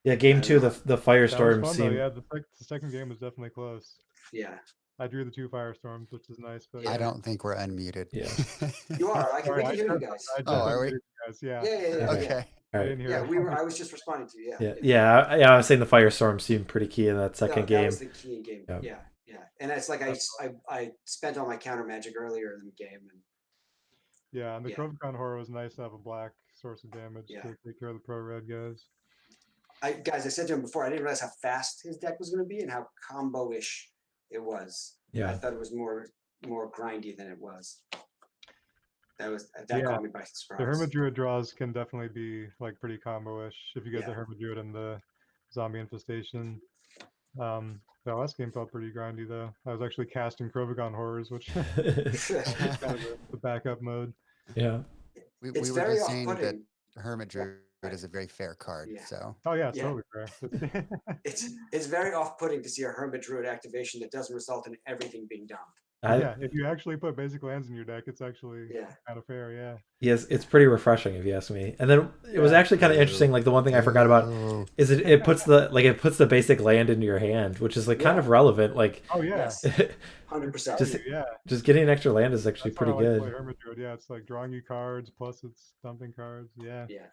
Yeah, game 2, the Firestorm seemed. Yeah, the second game was definitely close. Yeah. I drew the 2 Firestorms, which is nice. But I don't think we're unmuted. Yeah. You are. I can hear you guys. Are we? Yeah. Okay. All right. Yeah, I was just responding to you. Yeah. I was saying the Firestorm seemed pretty key in that second game. That was the key in game. Yeah. And it's like I spent all my counter magic earlier in the game. And the Krovikon Horror was nice to have a black source of damage to take care of the pro red guys. I said to him before, I didn't realize how fast his deck was going to be and how combo-ish it was. Yeah. I thought it was more grindy than it was. That caught me by surprise. The Hermit Druid draws can definitely be like pretty combo-ish if you get the Hermit Druid and the Zombie Infestation. The last game felt pretty grindy though. I was actually casting Krovikon Horrors, which is kind of the backup mode. Yeah. We were just saying that Hermit Druid is a very fair card. Yeah. So. Oh yeah, it's Yeah. totally fair. It's very off-putting to see a Hermit Druid activation that doesn't result in everything being dumped. Yeah, if you actually put basic lands in your deck, it's actually Yeah. kind of fair. Yeah. Yes, it's pretty refreshing if you ask me. And then it was Yeah. actually kind of interesting. Like the one thing I forgot about is it puts the basic land into your hand, which is like kind of relevant. Like Oh yeah, Yes. 100%. just getting an extra land is actually that's how I pretty like to good. play Hermit Druid. Yeah, it's like drawing you cards plus it's dumping cards. Yeah. Yeah.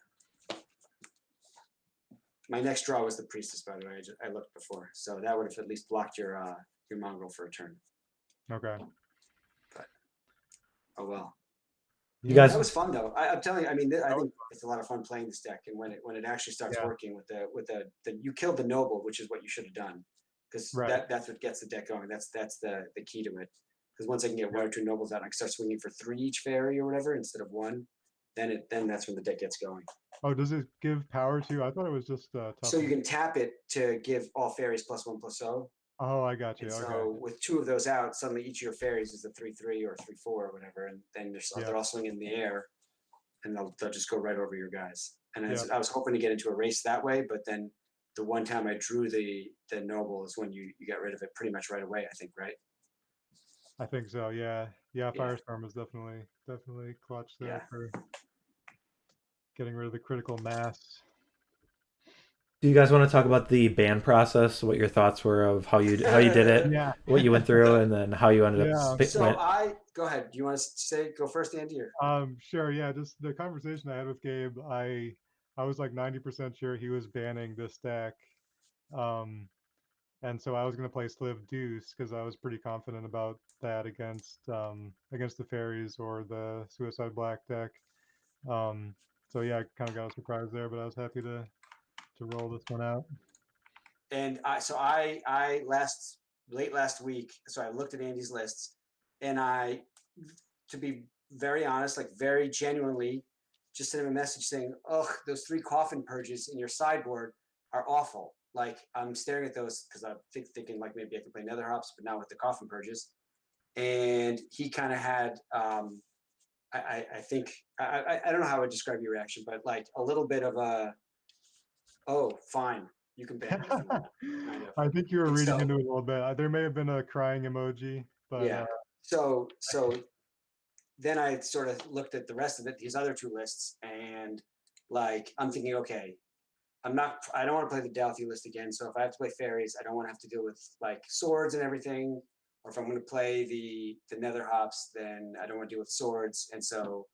My next draw was the Priestess, by the way. I looked before, so that would have at least blocked your mongrel for a turn. Okay. But oh well. You guys, That was fun though. I'm telling you. I mean, I think it's a lot of fun playing this deck, and when it actually starts working with the you killed the noble, which is what you should have done, because that's what gets the deck going. That's the key to it. Because once I can get 1 or 2 nobles out, I can start swinging for 3 each fairy or whatever instead of 1. Then that's when the deck gets going. Oh, does it give power to? I thought it was just So you can tap it to give all fairies +1/+0. Oh, I got you. And Okay. so with 2 of those out, suddenly each of your fairies is a 3/3 or 3/4 or whatever, and then they're all swinging in the air, and they'll just go right over your guys. And I was hoping to get into a race that way, but then the one time I drew the noble is when you got rid of it pretty much right away. I think, right? I think so. Yeah. Firestorm is definitely clutch there for getting rid of the critical mass. do you guys want to talk about the ban process? What your thoughts were of how you did it, what you went through, and then how you ended up? So go ahead. Do you want to go first, Andy? Or? Sure. Yeah. Just the conversation I had with Gabe, I was like 90% sure he was banning this deck, and so I was going to play Sliv Deuce because I was pretty confident about that against the fairies or the Suicide Black deck. So yeah, I kind of got a surprise there, but I was happy to roll this one out. And late last week, so I looked at Andy's lists, and to be very honest, like very genuinely, just sent him a message saying, "Ugh, those 3 coffin purges in your sideboard are awful." Like I'm staring at those because I'm thinking like maybe I could play Nether Hops, but not with the coffin purges. And he kind of had, I think I don't know how I would describe your reaction, but like a little bit of a, oh, fine. You can ban me from that, kind of. I think you were reading into it a little bit. There may have been a crying emoji, but yeah. So then I sort of looked at the rest of it, these other 2 lists, and like I'm thinking, okay, I don't want to play the Delphi list again. So if I have to play fairies, I don't want to have to deal with like swords and everything. Or if I'm going to play the Nether Hops, then I don't want to deal with swords. And so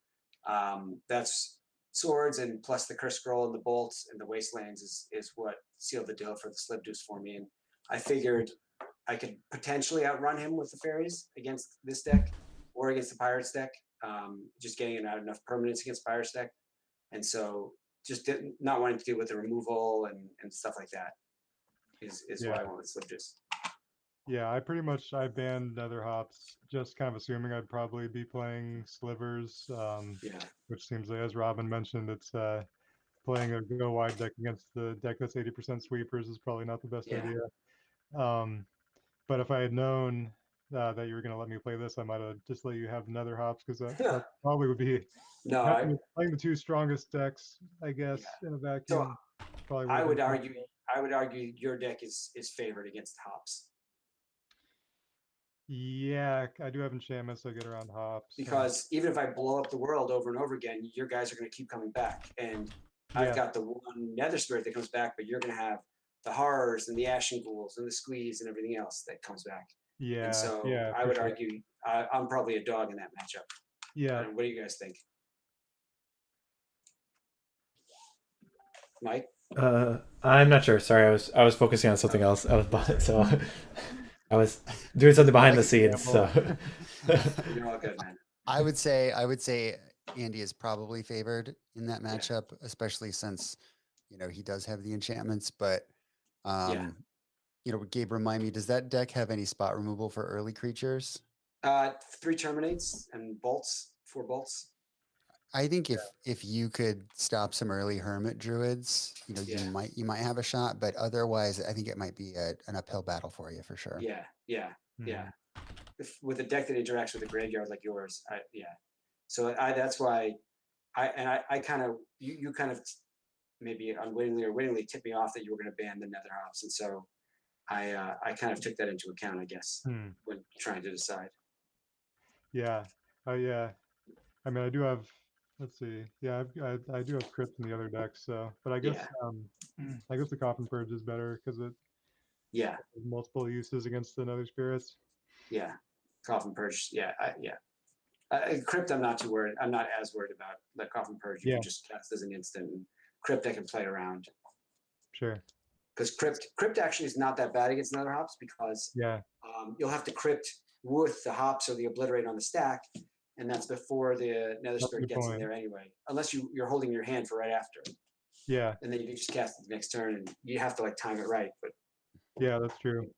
that's swords, and plus the Curse Scroll and the bolts and the Wastelands is what sealed the deal for the Sliv Deuce for me. And I figured I could potentially outrun him with the fairies against this deck or against the Pirates deck, just getting enough permanence against Pirates deck. And so just not wanting to deal with the removal and stuff like that is why I went with Sliv Deuce. Yeah, I banned Nether Hops, just kind of assuming I'd probably be playing Slivers, which seems like, as Robin mentioned, it's playing a go wide deck against the deck that's 80% sweepers is probably not the best idea. But if I had known that you were going to let me play this, I might have just let you have Nether Hops, because that probably would be playing the 2 strongest decks, I guess, in a vacuum. So I would argue your deck is favored against Hops. Yeah, I do have enchantments that get around Hops. Because even if I blow up the world over and over again, your guys are going to keep coming back. And I've got the 1 Nether Spirit that comes back, but you're going to have the Horrors and the Ashen Ghouls and the Squeeze and everything else that comes back. Yeah. And so I would argue I'm probably a dog in that matchup. Yeah. And what do you guys think? Mike? I'm not sure. Sorry, I was focusing on something else. I was doing something behind the scenes. So You're all good, man. I would say Andy is probably favored in that matchup, especially since he does have the enchantments. But Gabe, remind me, does that deck have any spot removal for early creatures? 3 terminates and bolts, 4 bolts. I think if you could stop some early Hermit Druids, you might have a shot, but otherwise, I think it might be an uphill battle for you for sure. Yeah. With a deck that interacts with a graveyard like yours, So that's why you kind of maybe unwittingly or wittingly tip me off that you were going to ban the nether hops, and so I kind of took that into account, I guess, when trying to decide. Yeah. Yeah. I mean, I do have. Let's see. Yeah, I do have crypt in the other decks. So, but I guess I guess the Coffin Purge is better because it has multiple uses against the Nether Spirits. Yeah, Coffin Purge. Yeah, Crypt, I'm not too worried. I'm not as worried about. Like Coffin Purge, you can just cast as an instant. And Crypt, I can play around. Sure. Because Crypt actually is not that bad against Nether hops because you'll have to Crypt with the hops or the Obliterate on the stack, and that's before the Nether Spirit gets in there anyway. Unless you're holding your hand for right after. Yeah. And then you can just cast it the next turn, and you have to like time it right. But yeah, that's true.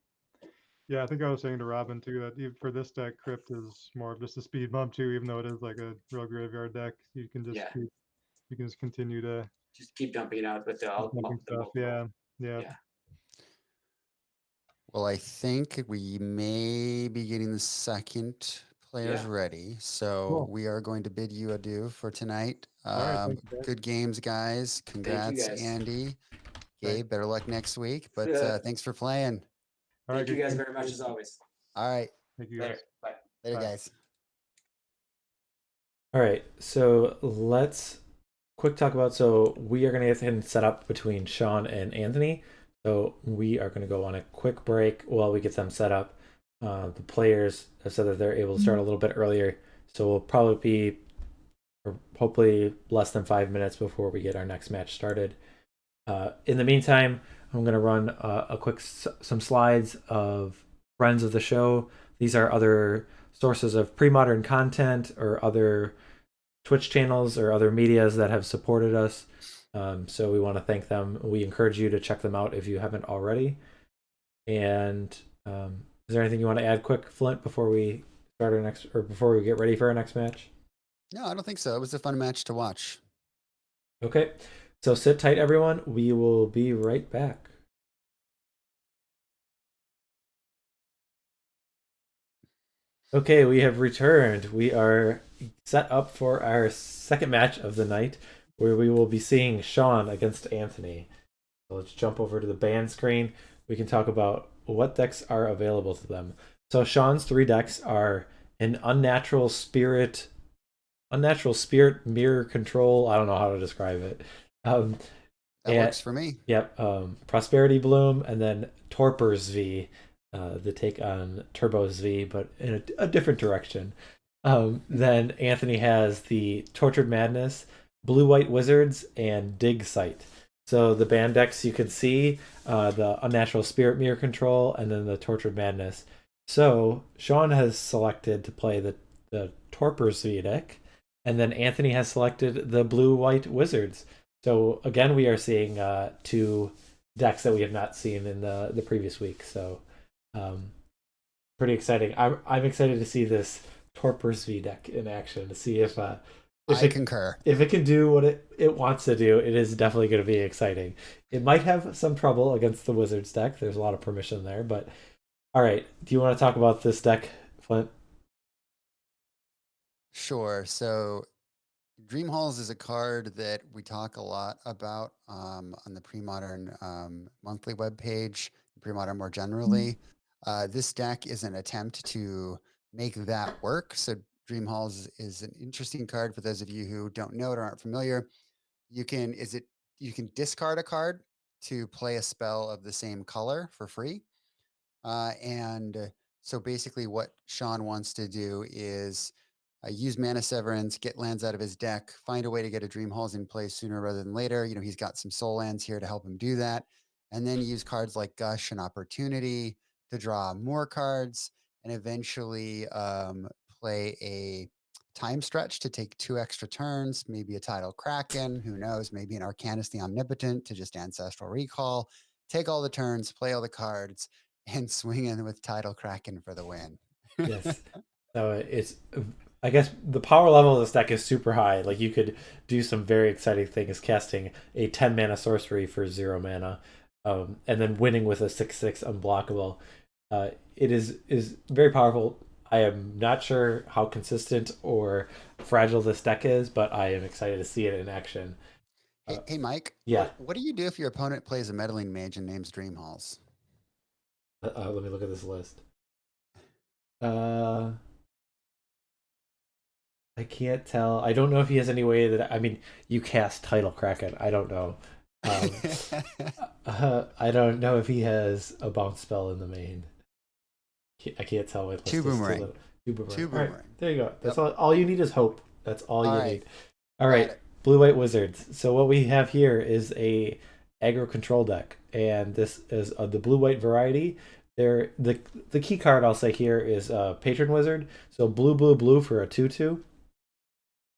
Yeah, I think I was saying to Robin too that even for this deck, Crypt is more of just a speed bump too, even though it is like a real graveyard deck. You can just you can just continue to just keep dumping it out with the stuff. Yeah. Well, I think we may be getting the second players ready. So we are going to bid you adieu for tonight. Good games, guys. Congrats, Andy. Gabe, better luck next week. But thanks for playing. Thank you guys very much as always. All right. Thank you guys. Bye. Later, guys. All right, so let's quick talk about, so we are going to get ahead and set up between Shawn and Anthony. So we are going to go on a quick break while we get them set up. The players have said that they're able to start a little bit earlier, so we'll probably be, or hopefully, less than 5 minutes before we get our next match started. In the meantime, I'm going to run some slides of friends of the show. These are other sources of pre-modern content or other Twitch channels or other medias that have supported us. So we want to thank them. We encourage you to check them out if you haven't already. And is there anything you want to add quick, Flint, before we start our next, or before we get ready for our next match? No, I don't think so. It was a fun match to watch. Okay. So sit tight, everyone. We will be right back. Okay, we have returned. We are set up for our second match of the night, where we will be seeing Shawn against Anthony. So let's jump over to the band screen. We can talk about what decks are available to them. So Shawn's 3 decks are an Unnatural Spirit Mirror Control. I don't know how to describe it. That works for me. Yep. Prosperity Bloom, and then Torpor's V, the take on Turbo's V, but in a different direction. Then Anthony has the Tortured Madness, Blue White Wizards, and Dig Site. So the band decks you can see, the Unnatural Spirit Mirror Control, and then the Tortured Madness. So Shawn has selected to play the Torpor's V deck, and then Anthony has selected the Blue White Wizards. So again, we are seeing 2 decks that we have not seen in the previous week. So pretty exciting. I'm excited to see this Torpor's V deck in action, to see if I concur. If it can do what it wants to do. It is definitely going to be exciting. It might have some trouble against the Wizards deck. There's a lot of permission there, but all right. Do you want to talk about this deck, Flint? Sure. So Dream Halls is a card that we talk a lot about on the Premodern monthly webpage, Premodern more generally. This deck is an attempt to make that work. So Dream Halls is an interesting card for those of you who don't know it or aren't familiar. You can discard a card to play a spell of the same color for free. So basically what Shawn wants to do is use Mana Severance, get lands out of his deck, find a way to get a Dream Halls in play sooner rather than later. You know, he's got some soul lands here to help him do that. And then use cards like Gush and Opportunity to draw more cards, and eventually play a time stretch to take 2 extra turns, maybe a Tidal Kraken, who knows, maybe an Arcanist the Omnipotent to just Ancestral Recall, take all the turns, play all the cards, and swing in with Tidal Kraken for the win. Yes. So I guess the power level of this deck is super high. Like, you could do some very exciting things, casting a 10 mana sorcery for 0 mana, and then winning with a 6/6 unblockable. It is very powerful. I am not sure how consistent or fragile this deck is, but I am excited to see it in action. Hey, Mike. Yeah. What do you do if your opponent plays a meddling mage and names Dream Halls? Let me look at this list. I can't tell. I don't know if he has any way that I mean, you cast Tidal Kraken. I don't know. I don't know if he has a bounce spell in the main. I can't tell. My list Two is too boomerang. little. Two boomerang. Two All right, boomerang. there you go. That's Yep. all you need is hope. That's all you right. need. All right, it. blue-white wizards. So what we have here is a aggro control deck, and this is the blue-white variety. There, the key card I'll say here is Patron Wizard. So blue for a 2/2.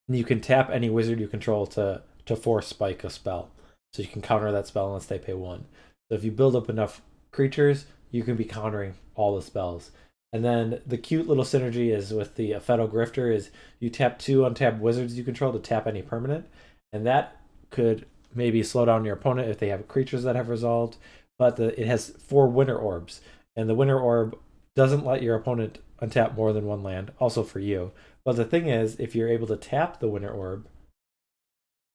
And you can tap any wizard you control to force spike a spell. So you can counter that spell unless they pay 1. So if you build up enough creatures, you can be countering all the spells. And then the cute little synergy is with the Fetal Grifter is you tap 2 untapped wizards you control to tap any permanent. And that could maybe slow down your opponent if they have creatures that have resolved. But it has 4 Winter Orbs. And the Winter Orb doesn't let your opponent untap more than 1 land, also for you. But the thing is, if you're able to tap the Winter Orb,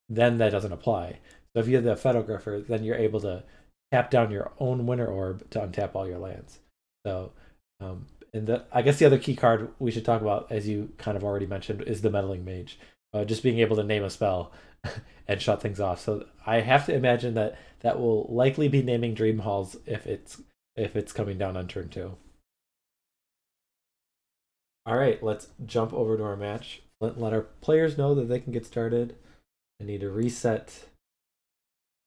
then that doesn't apply. So if you have the Fetal Grifter, then you're able to tap down your own Winter Orb to untap all your lands. So, and I guess the other key card we should talk about, as you kind of already mentioned, is the Meddling Mage. Just being able to name a spell and shut things off. So I have to imagine that will likely be naming Dream Halls if it's coming down on turn 2. All right, let's jump over to our match. Let our players know that they can get started. I need to reset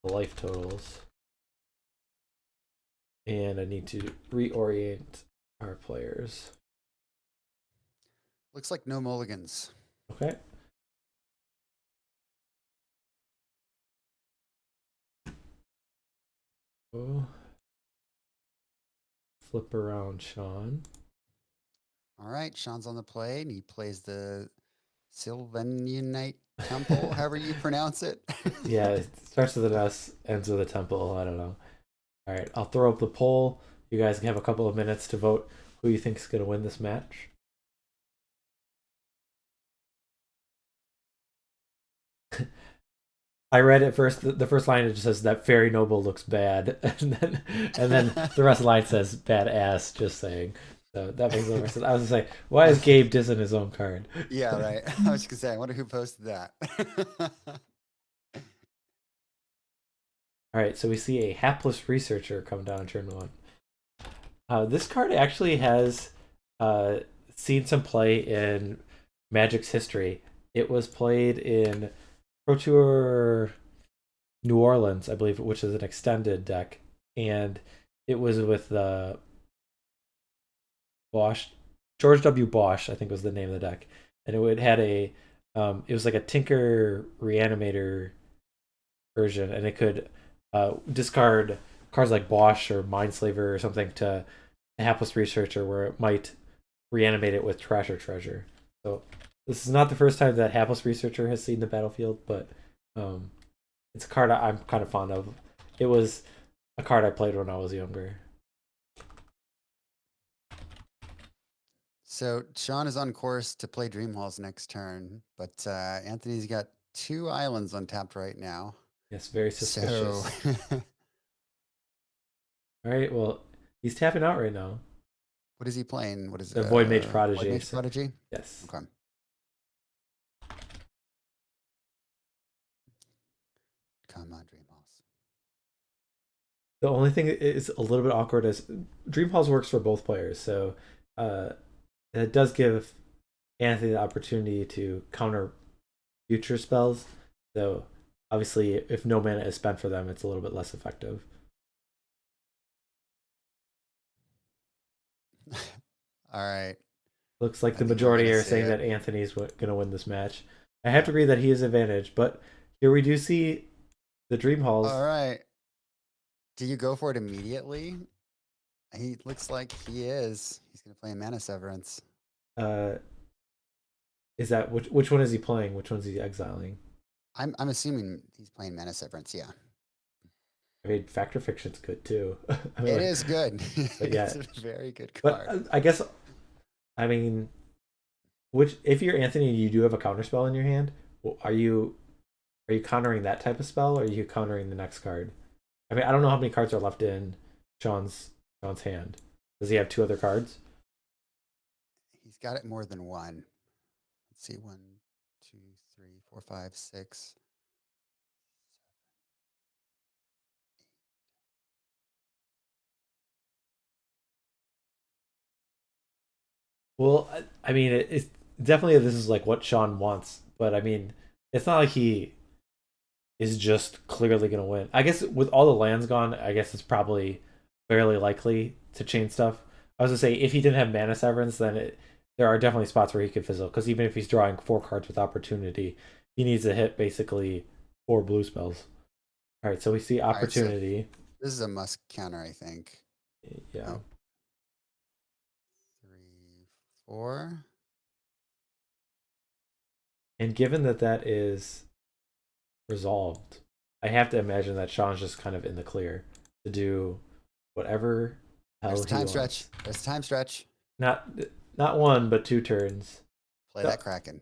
the life totals. And I need to reorient our players. Looks like no mulligans. Okay. Oh. Flip around, Shawn. All right, Shawn's on the play, and he plays the Sylvanite Temple, however you pronounce it. Yeah, it starts with an S, ends with a temple. I don't know. All right, I'll throw up the poll. You guys can have a couple of minutes to vote who you think is going to win this match. I read it first. The first line it just says that Fairy Noble looks bad, and then the rest of the line says badass. Just saying. So that makes more sense. I was gonna say, why is Gabe dissing his own card? Yeah, right. I was just gonna say, I wonder who posted that. All right, so we see a hapless researcher come down turn 1. This card actually has seen some play in Magic's history. It was played in Pro Tour New Orleans, I believe, which is an extended deck, and it was with Bosch, George W. Bosch, I think was the name of the deck, and it had it was like a Tinker Reanimator version, and it could discard cards like Bosch or Mindslaver or something to a hapless researcher where it might reanimate it with trash or treasure. So this is not the first time that hapless researcher has seen the battlefield, but it's a card I'm kind of fond of. It was a card I played when I was younger. So Shawn is on course to play Dream Halls next turn, but Anthony's got 2 islands untapped right now. Yes, very suspicious. So all right, well, he's tapping out right now. what is he playing? What is The Void Mage Prodigy. Void Mage Prodigy? Yes. Okay. Come on, Dream Halls. The only thing that is a little bit awkward is Dream Halls works for both players, so it does give Anthony the opportunity to counter future spells. So obviously, if no mana is spent for them, it's a little bit less effective. All right. Looks like I the think I'm majority gonna are say saying it. that Anthony's going to win this match. I have to agree that he is advantage, but here we do see the Dream Halls. All right. Do you go for it immediately? He looks like he is. He's going to play Mana Severance. Is that which one is he playing? Which one's he exiling? I'm assuming he's playing Mana Severance. Yeah. I mean, Factor Fiction's good too. I mean, It is good. But yeah. It's a very good But card. I guess, I mean, if you're Anthony and you do have a counterspell in your hand, are you Are you countering that type of spell, or are you countering the next card? I mean, I don't know how many cards are left in Shawn's hand. Does he have 2 other cards? He's got it more than one. Let's see, 1, 2, 3, 4, 5, 6. Well, I mean, it's definitely this is like what Shawn wants, but I mean, it's not like he is just clearly going to win. I guess with all the lands gone, I guess it's probably fairly likely to chain stuff. I was gonna say if he didn't have Mana Severance, then there are definitely spots where he could fizzle. Because even if he's drawing 4 cards with opportunity, he needs to hit basically 4 blue spells. All right, so we see opportunity. Right, so this is a must counter, I think. Yeah. Oh. 3, 4. And given that that is resolved, I have to imagine that Shawn's just kind of in the clear to do whatever hell There's he time wants. stretch. There's time stretch. Not 1, but 2 turns. Play that Kraken.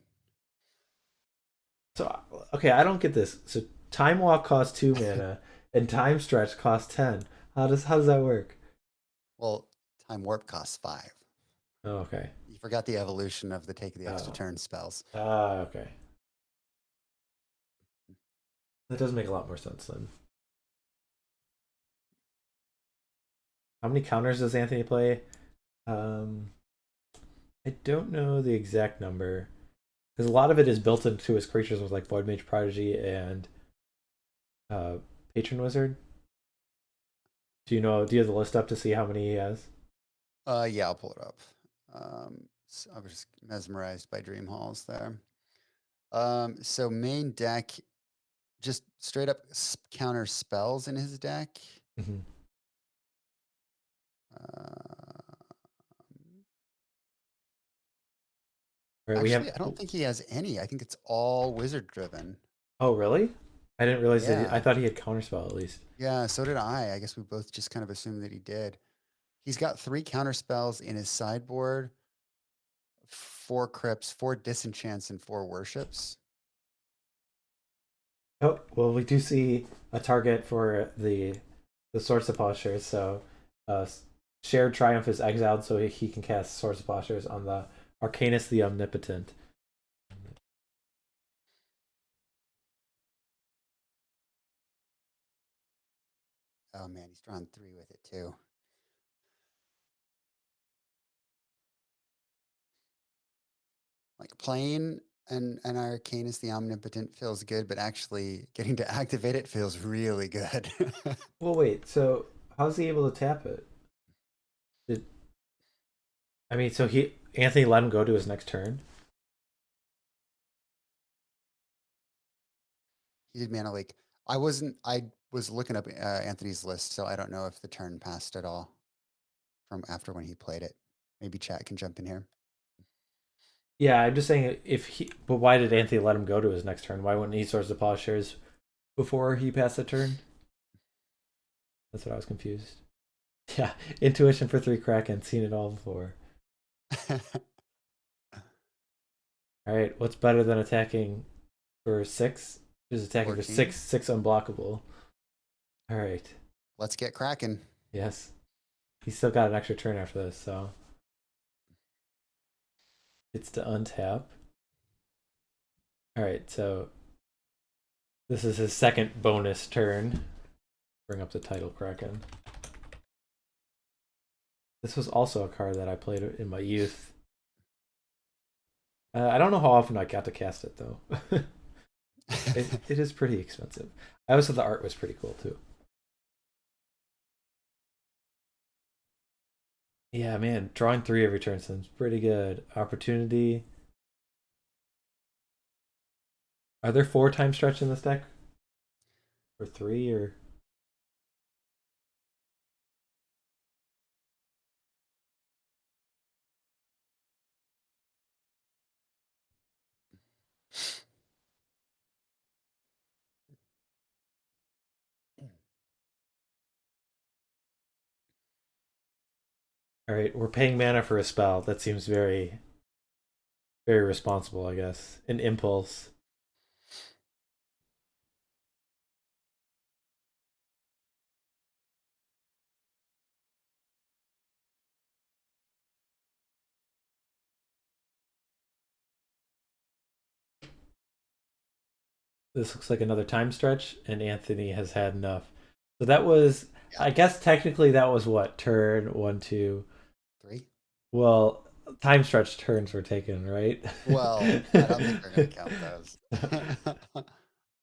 So okay, I don't get this. So Time Walk costs 2 mana, and Time Stretch costs 10. How does that work? Well, Time Warp costs 5. Oh, okay. You forgot the evolution of the take the extra turn spells. Okay. That does make a lot more sense then. How many counters does Anthony play? I don't know the exact number, because a lot of it is built into his creatures with like Void Mage Prodigy and Patron Wizard. Do you have the list up to see how many he has? Yeah, I'll pull it up. So I was just mesmerized by Dream Halls there. So main deck, just straight up counter spells in his deck. Mm-hmm. Right, Actually, I don't think he has any. I think it's all wizard driven. Oh, really? I didn't realize that. I Yeah. thought he had counterspell at least. Yeah, so did I. I guess we both just kind of assumed that he did. He's got 3 counter spells in his sideboard, 4 crypts, 4 disenchants, and 4 worships. Oh, well, we do see a target for the Swords of Plowshares. So, Shared Triumph is exiled, so he can cast Swords of Plowshares on the Arcanist the Omnipotent. Oh man, he's drawn 3 with it too. Like playing an Arcanist the Omnipotent feels good, but actually getting to activate it feels really good. Well, wait. So, how's he able to tap it? So Anthony let him go to his next turn. He did Mana Leak. I was looking up Anthony's list, so I don't know if the turn passed at all from after when he played it. Maybe chat can jump in here. Yeah, I'm just saying but why did Anthony let him go to his next turn? Why wouldn't he Swords of Plowshares before he passed the turn? That's what I was confused. Yeah, intuition for 3 Kraken, seen it all before. All right, what's better than attacking for 6? Just attacking 14. for 6 unblockable. All right. Let's get cracking. Yes. He's still got an extra turn after this, so it's to untap. All right, so this is his second bonus turn. Bring up the title Kraken. This was also a card that I played in my youth. I don't know how often I got to cast it though. It is pretty expensive. I always thought the art was pretty cool too. Yeah, man, drawing 3 every turn sounds pretty good. Opportunity. Are there 4 time stretch in this deck? Or 3 or? All right, we're paying mana for a spell. That seems very, very responsible, I guess. An impulse. this looks like another time stretch, and Anthony has had enough. So that was, I guess technically that was what, turn 1, 2, 3. Well, time stretch turns were taken, right? Well, I don't think we're gonna count those.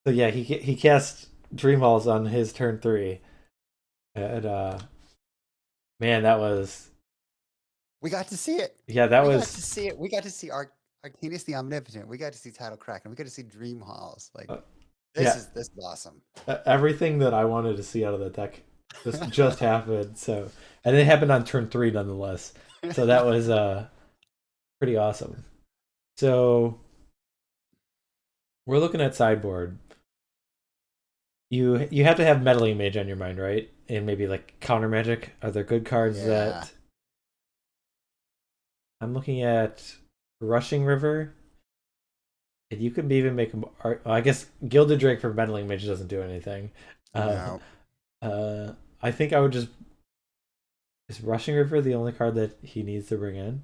So yeah, he cast Dream Halls on his turn 3, and man, that was. We got to see it. Yeah, that we was. got to see it. We got to see Arcanus the Omnipotent. We got to see Tidal Kraken. We got to see Dream Halls. Like this is awesome. Everything that I wanted to see out of the deck just happened. So, and it happened on turn 3 nonetheless. So that was pretty awesome. So we're looking at sideboard. You have to have Meddling Mage on your mind, right? And maybe like Counter Magic. Are there good cards that I'm looking at? Rushing River. And you can even make them. I guess Gilded Drake for Meddling Mage doesn't do anything. No. I think I would just. Is Rushing River the only card that he needs to bring in?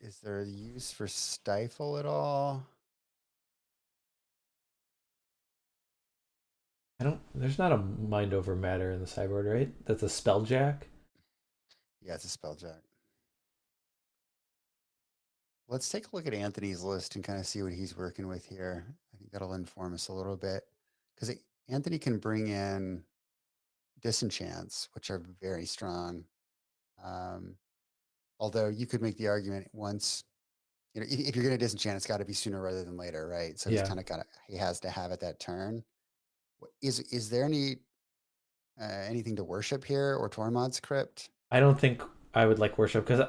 Is there a use for Stifle at all? There's not a Mind Over Matter in the sideboard, right? That's a Spelljack. Yeah, it's a Spelljack. Let's take a look at Anthony's list and kind of see what he's working with here. I think that'll inform us a little bit. Because Anthony can bring in Disenchants, which are very strong. Although you could make the argument once, if you're going to disenchant, it's got to be sooner rather than later, right? So he's kind of he has to have it that turn. Is there anything to worship here or Tormod's Crypt? I don't think I would like worship, because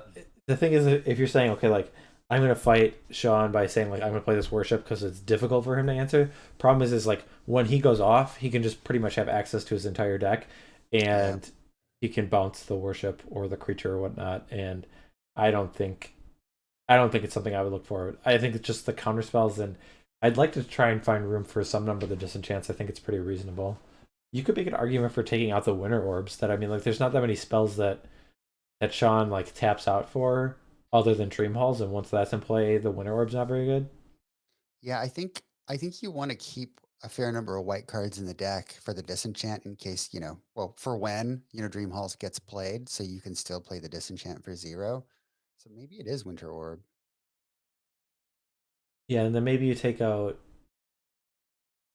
the thing is, if you're saying, okay, like I'm gonna fight Shawn by saying like I'm gonna play this worship because it's difficult for him to answer. Problem is like when he goes off, he can just pretty much have access to his entire deck, and he can bounce the worship or the creature or whatnot. And I don't think it's something I would look for. I think it's just the counter spells, and I'd like to try and find room for some number of the disenchants. I think it's pretty reasonable. You could make an argument for taking out the Winter Orbs. That, I mean, like there's not that many spells that Shawn like taps out for other than Dream Halls, and once that's in play, the Winter Orb's not very good. Yeah, I think you want to keep a fair number of white cards in the deck for the disenchant in case, for when, Dream Halls gets played, so you can still play the disenchant for 0. So maybe it is Winter Orb. Yeah, and then maybe you take out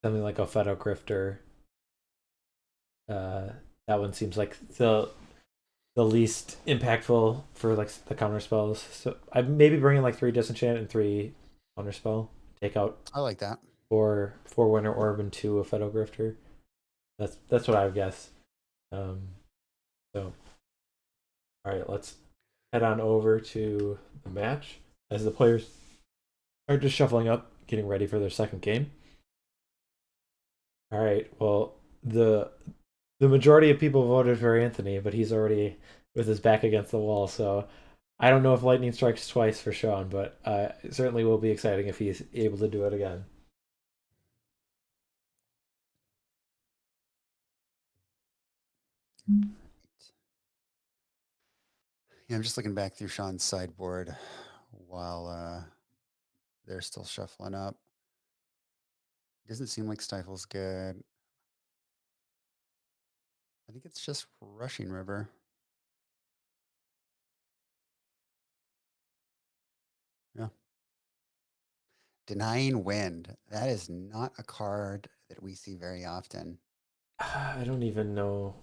something like a Feto Grifter. That one seems like the least impactful for like the counter spells. So I maybe bring in like 3 disenchant and 3 counter spell. Take out. I like that. 4 Winter Orb and 2 a Feto Grifter. That's what I would guess. So, all right, let's head on over to the match as the players are just shuffling up, getting ready for their second game. All right, well, the majority of people voted for Anthony, but he's already with his back against the wall, so I don't know if lightning strikes twice for Shawn, but it certainly will be exciting if he's able to do it again. Yeah, I'm just looking back through Shawn's sideboard while they're still shuffling up. Doesn't seem like Stifle's good. I think it's just Rushing River. Yeah. Denying Wind. That is not a card that we see very often. I don't even know.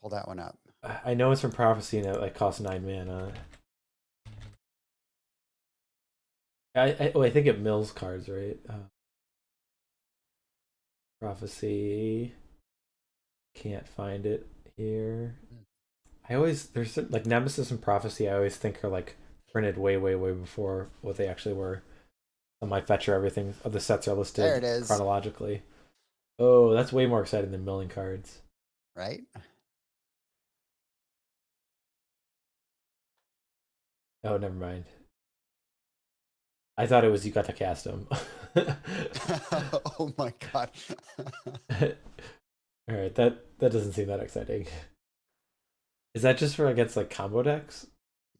Pull that one up. I know it's from Prophecy and it like costs 9 mana. I think it mills cards, right? Prophecy. Can't find it here. There's like Nemesis and Prophecy. I always think are like printed way before what they actually were. On my fetcher, everything of the sets are listed there it is. chronologically. Oh, that's way more exciting than milling cards. Right? Oh, never mind. I thought it was you got to cast them. Oh my god. All right, that doesn't seem that exciting. Is that just for against like combo decks?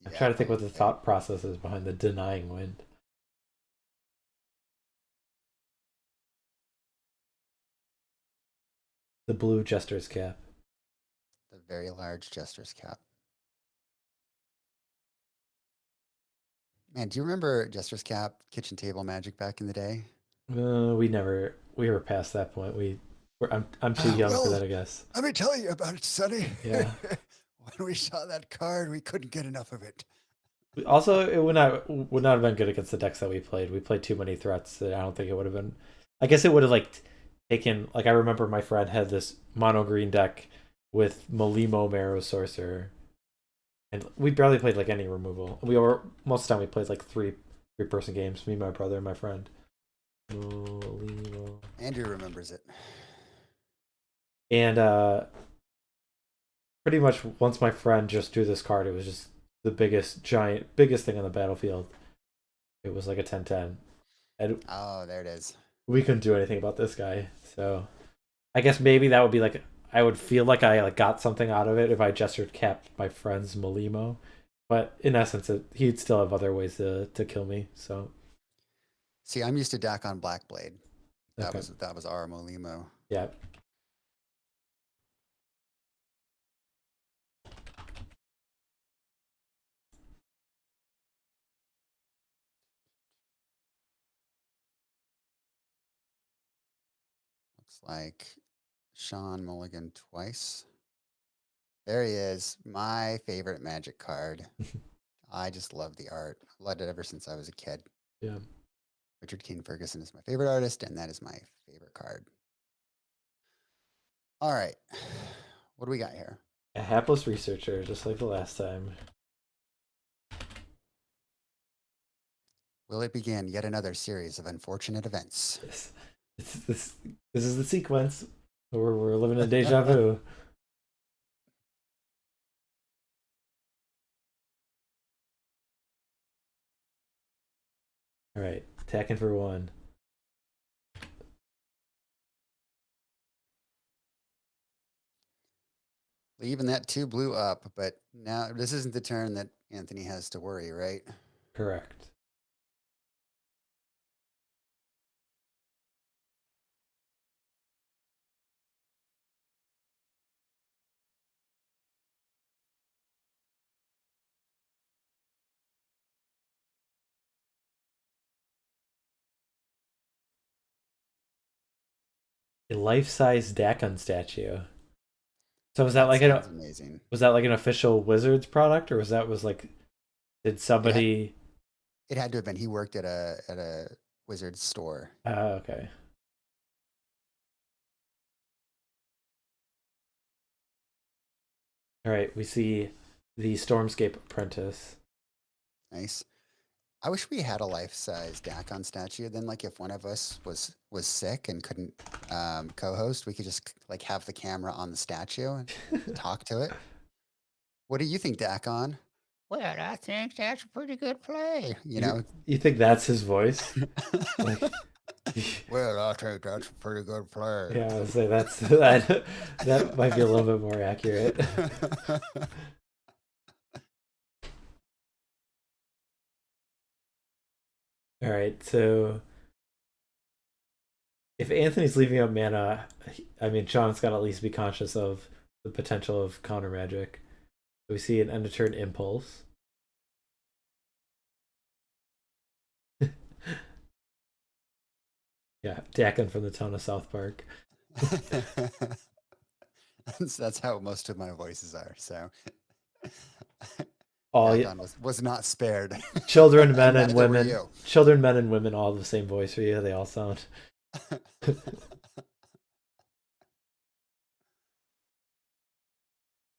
I'm trying to think what the thought process is behind the Denying Wind. The blue Jester's Cap. The very large Jester's Cap. Man, do you remember Jester's Cap kitchen table magic back in the day? We were past that point. I'm too young for that, I guess. Let me tell you about it, Sonny. Yeah. When we saw that card, we couldn't get enough of it. Also, it would not have been good against the decks that we played. We played too many threats that I don't think it would have been. I guess it would have like taken, like, I remember my friend had this mono green deck with Malimo Marrow Sorcerer, and we barely played like any removal. Most of the time we played like three person games. Me, my brother, and my friend. Malimo. Andrew remembers it. And pretty much once my friend just drew this card, it was just the biggest thing on the battlefield. It was like a 10-10. And oh, there it is. We couldn't do anything about this guy. So I guess maybe that would be like, I would feel like I like got something out of it if I gestured capped my friend's Malimo. But in essence, he'd still have other ways to kill me. So see, I'm used to Dakon Blackblade. Okay. That was our Malimo. Yeah. Looks like Shawn Mulligan twice. There he is, my favorite Magic card. I just love the art. I've loved it ever since I was a kid. Yeah. Richard King Ferguson is my favorite artist, and that is my favorite card. All right. What do we got here? A hapless researcher, just like the last time. Will it begin yet another series of unfortunate events? This is the sequence. We're living in deja vu. All right, attacking for 1. Leaving that 2 blue up, but now this isn't the turn that Anthony has to worry, right? Correct. A life-size Dakon statue. So was that like amazing? Was that like an official Wizards product, or did somebody? It had to have been. He worked at a Wizards store. Okay. All right, we see the Stormscape Apprentice. Nice. I wish we had a life-size Dakon statue. Then, like, if one of us was sick and couldn't co-host, we could just like have the camera on the statue and talk to it. What do you think, Dakon? Well, I think that's a pretty good play. You think that's his voice? Like, well, I think that's a pretty good play. Yeah, I would say that might be a little bit more accurate. All right, so if Anthony's leaving up mana, I mean, Shawn's got to at least be conscious of the potential of counter magic. We see an end of turn impulse. Yeah, Dakon from the town of South Park. That's how most of my voices are. So was not spared. Children, men, and women. Children, men, and women, all the same voice for you. They all sound. All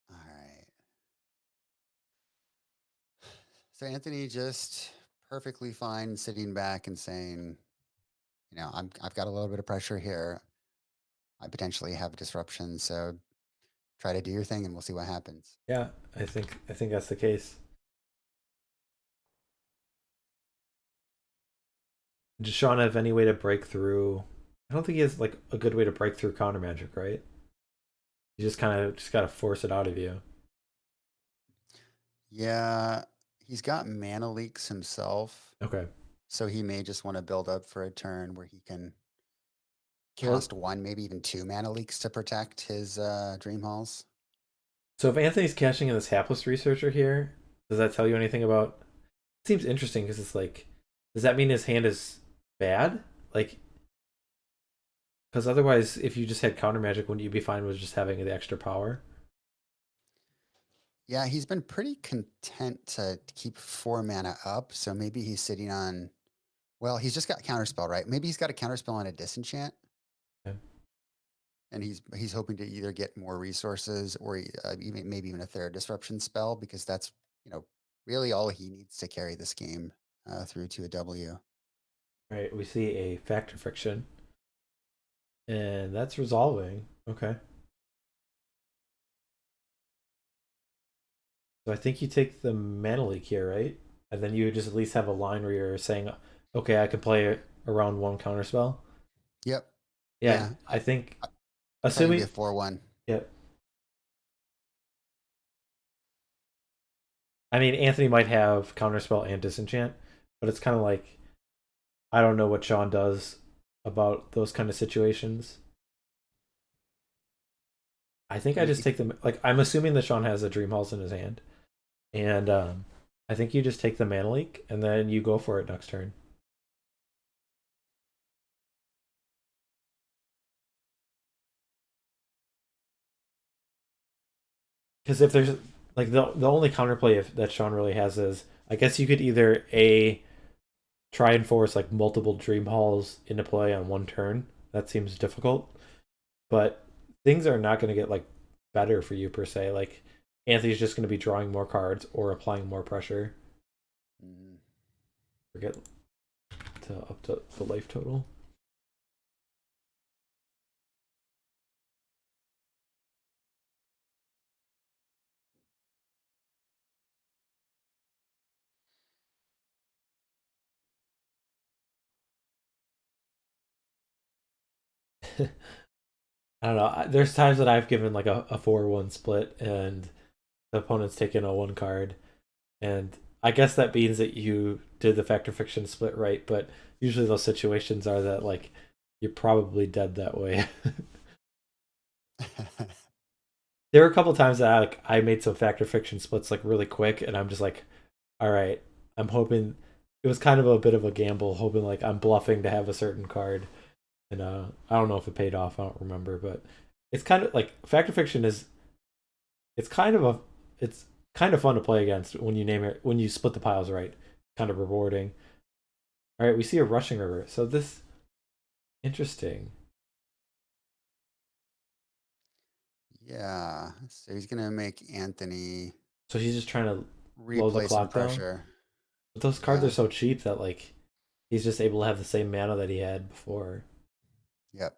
right. So Anthony just perfectly fine sitting back and saying, I've got a little bit of pressure here. I potentially have a disruption, so try to do your thing and we'll see what happens. Yeah, I think that's the case. Does Shawn have any way to break through? I don't think he has like a good way to break through counter magic, right? You just gotta force it out of you. Yeah, he's got mana leaks himself. Okay. So he may just want to build up for a turn where he can cast one, maybe even two mana leaks to protect his dream halls. So if Anthony's cashing in this hapless researcher here, does that tell you anything about? It seems interesting because it's like, does that mean his hand is bad? Like, because otherwise, if you just had counter magic, wouldn't you be fine with just having the extra power? Yeah, he's been pretty content to keep 4 mana up, so maybe he's sitting on. Well, he's just got counterspell, right? Maybe he's got a counterspell on a disenchant. Okay. And he's hoping to either get more resources or even maybe even a third disruption spell, because that's, really all he needs to carry this game through to a W. Right, we see a factor friction, and that's resolving. Okay. So I think you take the mana leak here, right? And then you just at least have a line where you're saying, okay, I can play around one counterspell. Yep. Yeah, I think, Probably be assuming, a 4/1. yep. I mean, Anthony might have counterspell and disenchant, but it's kind of like I don't know what Shawn does about those kind of situations. I think I just take them. Like I'm assuming that Shawn has a Dream Halls in his hand, and I think you just take the mana leak and then you go for it next turn. Because if there's like the only counterplay that Shawn really has is I guess you could either a try and force like multiple Dream Halls into play on one turn. That seems difficult, but things are not going to get like better for you per se. Like Anthony's just going to be drawing more cards or applying more pressure. Mm. Forget to up to the life total. I don't know. There's times that I've given like a 4-1 split and the opponent's taken a 1 card. And I guess that means that you did the factor fiction split right, but usually those situations are that like you're probably dead that way. There were a couple times that I made some factor fiction splits like really quick, and I'm just like, all right, I'm hoping it was kind of a bit of a gamble, hoping like I'm bluffing to have a certain card, and I don't know if it paid off. I don't remember, but it's kind of like factor fiction is it's kind of a it's kind of fun to play against when you name it when you split the piles right. Kind of rewarding. All right, we see a rushing river. So this interesting. Yeah. So he's gonna make Anthony So he's just trying to blow the replay some clock down. pressure. But those cards Yeah. are so cheap that like he's just able to have the same mana that he had before. Yep.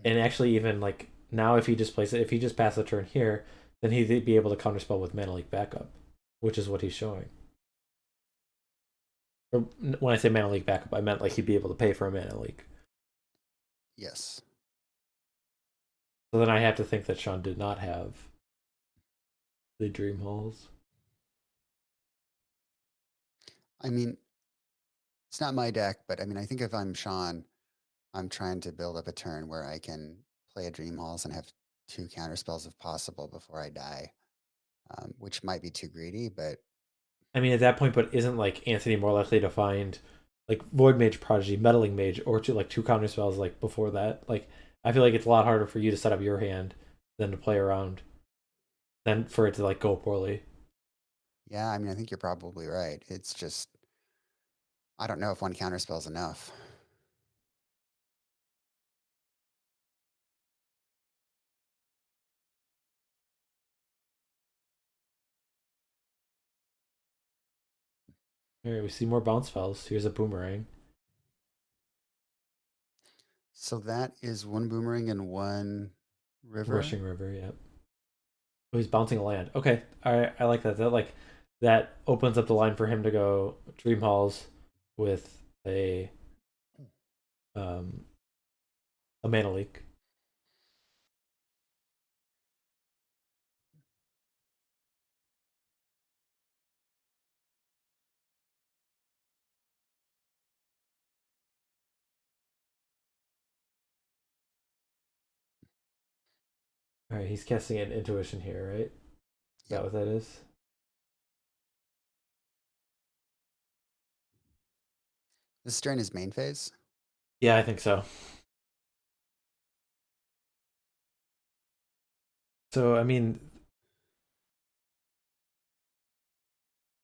And actually, even like now, if he just plays it, if he just passed the turn here, then he'd be able to counterspell with mana leak backup, which is what he's showing. Or when I say mana leak backup, I meant like he'd be able to pay for a mana leak. Yes. So then I have to think that Shawn did not have the Dream Halls. I mean, it's not my deck, but I mean, I think if I'm Shawn, I'm trying to build up a turn where I can play a Dream Halls and have 2 counterspells if possible before I die, which might be too greedy, but I mean, at that point, but isn't like Anthony more likely to find like Void Mage Prodigy, Meddling Mage, or like 2 counter spells like before that? Like, I feel like it's a lot harder for you to set up your hand than to play around, than for it to like go poorly. yeah, I mean, I think you're probably right. It's just, I don't know if 1 counterspell is enough. All right, we see more bounce spells. Here's a boomerang. So that is 1 boomerang and 1 river. Rushing River, yeah. Oh, he's bouncing a land. Okay, all right, I like that. That opens up the line for him to go Dream Halls with um a mana leak. All right, he's casting an intuition here, right? Is that what that is? This is during his main phase? Yeah, I think so. So, I mean,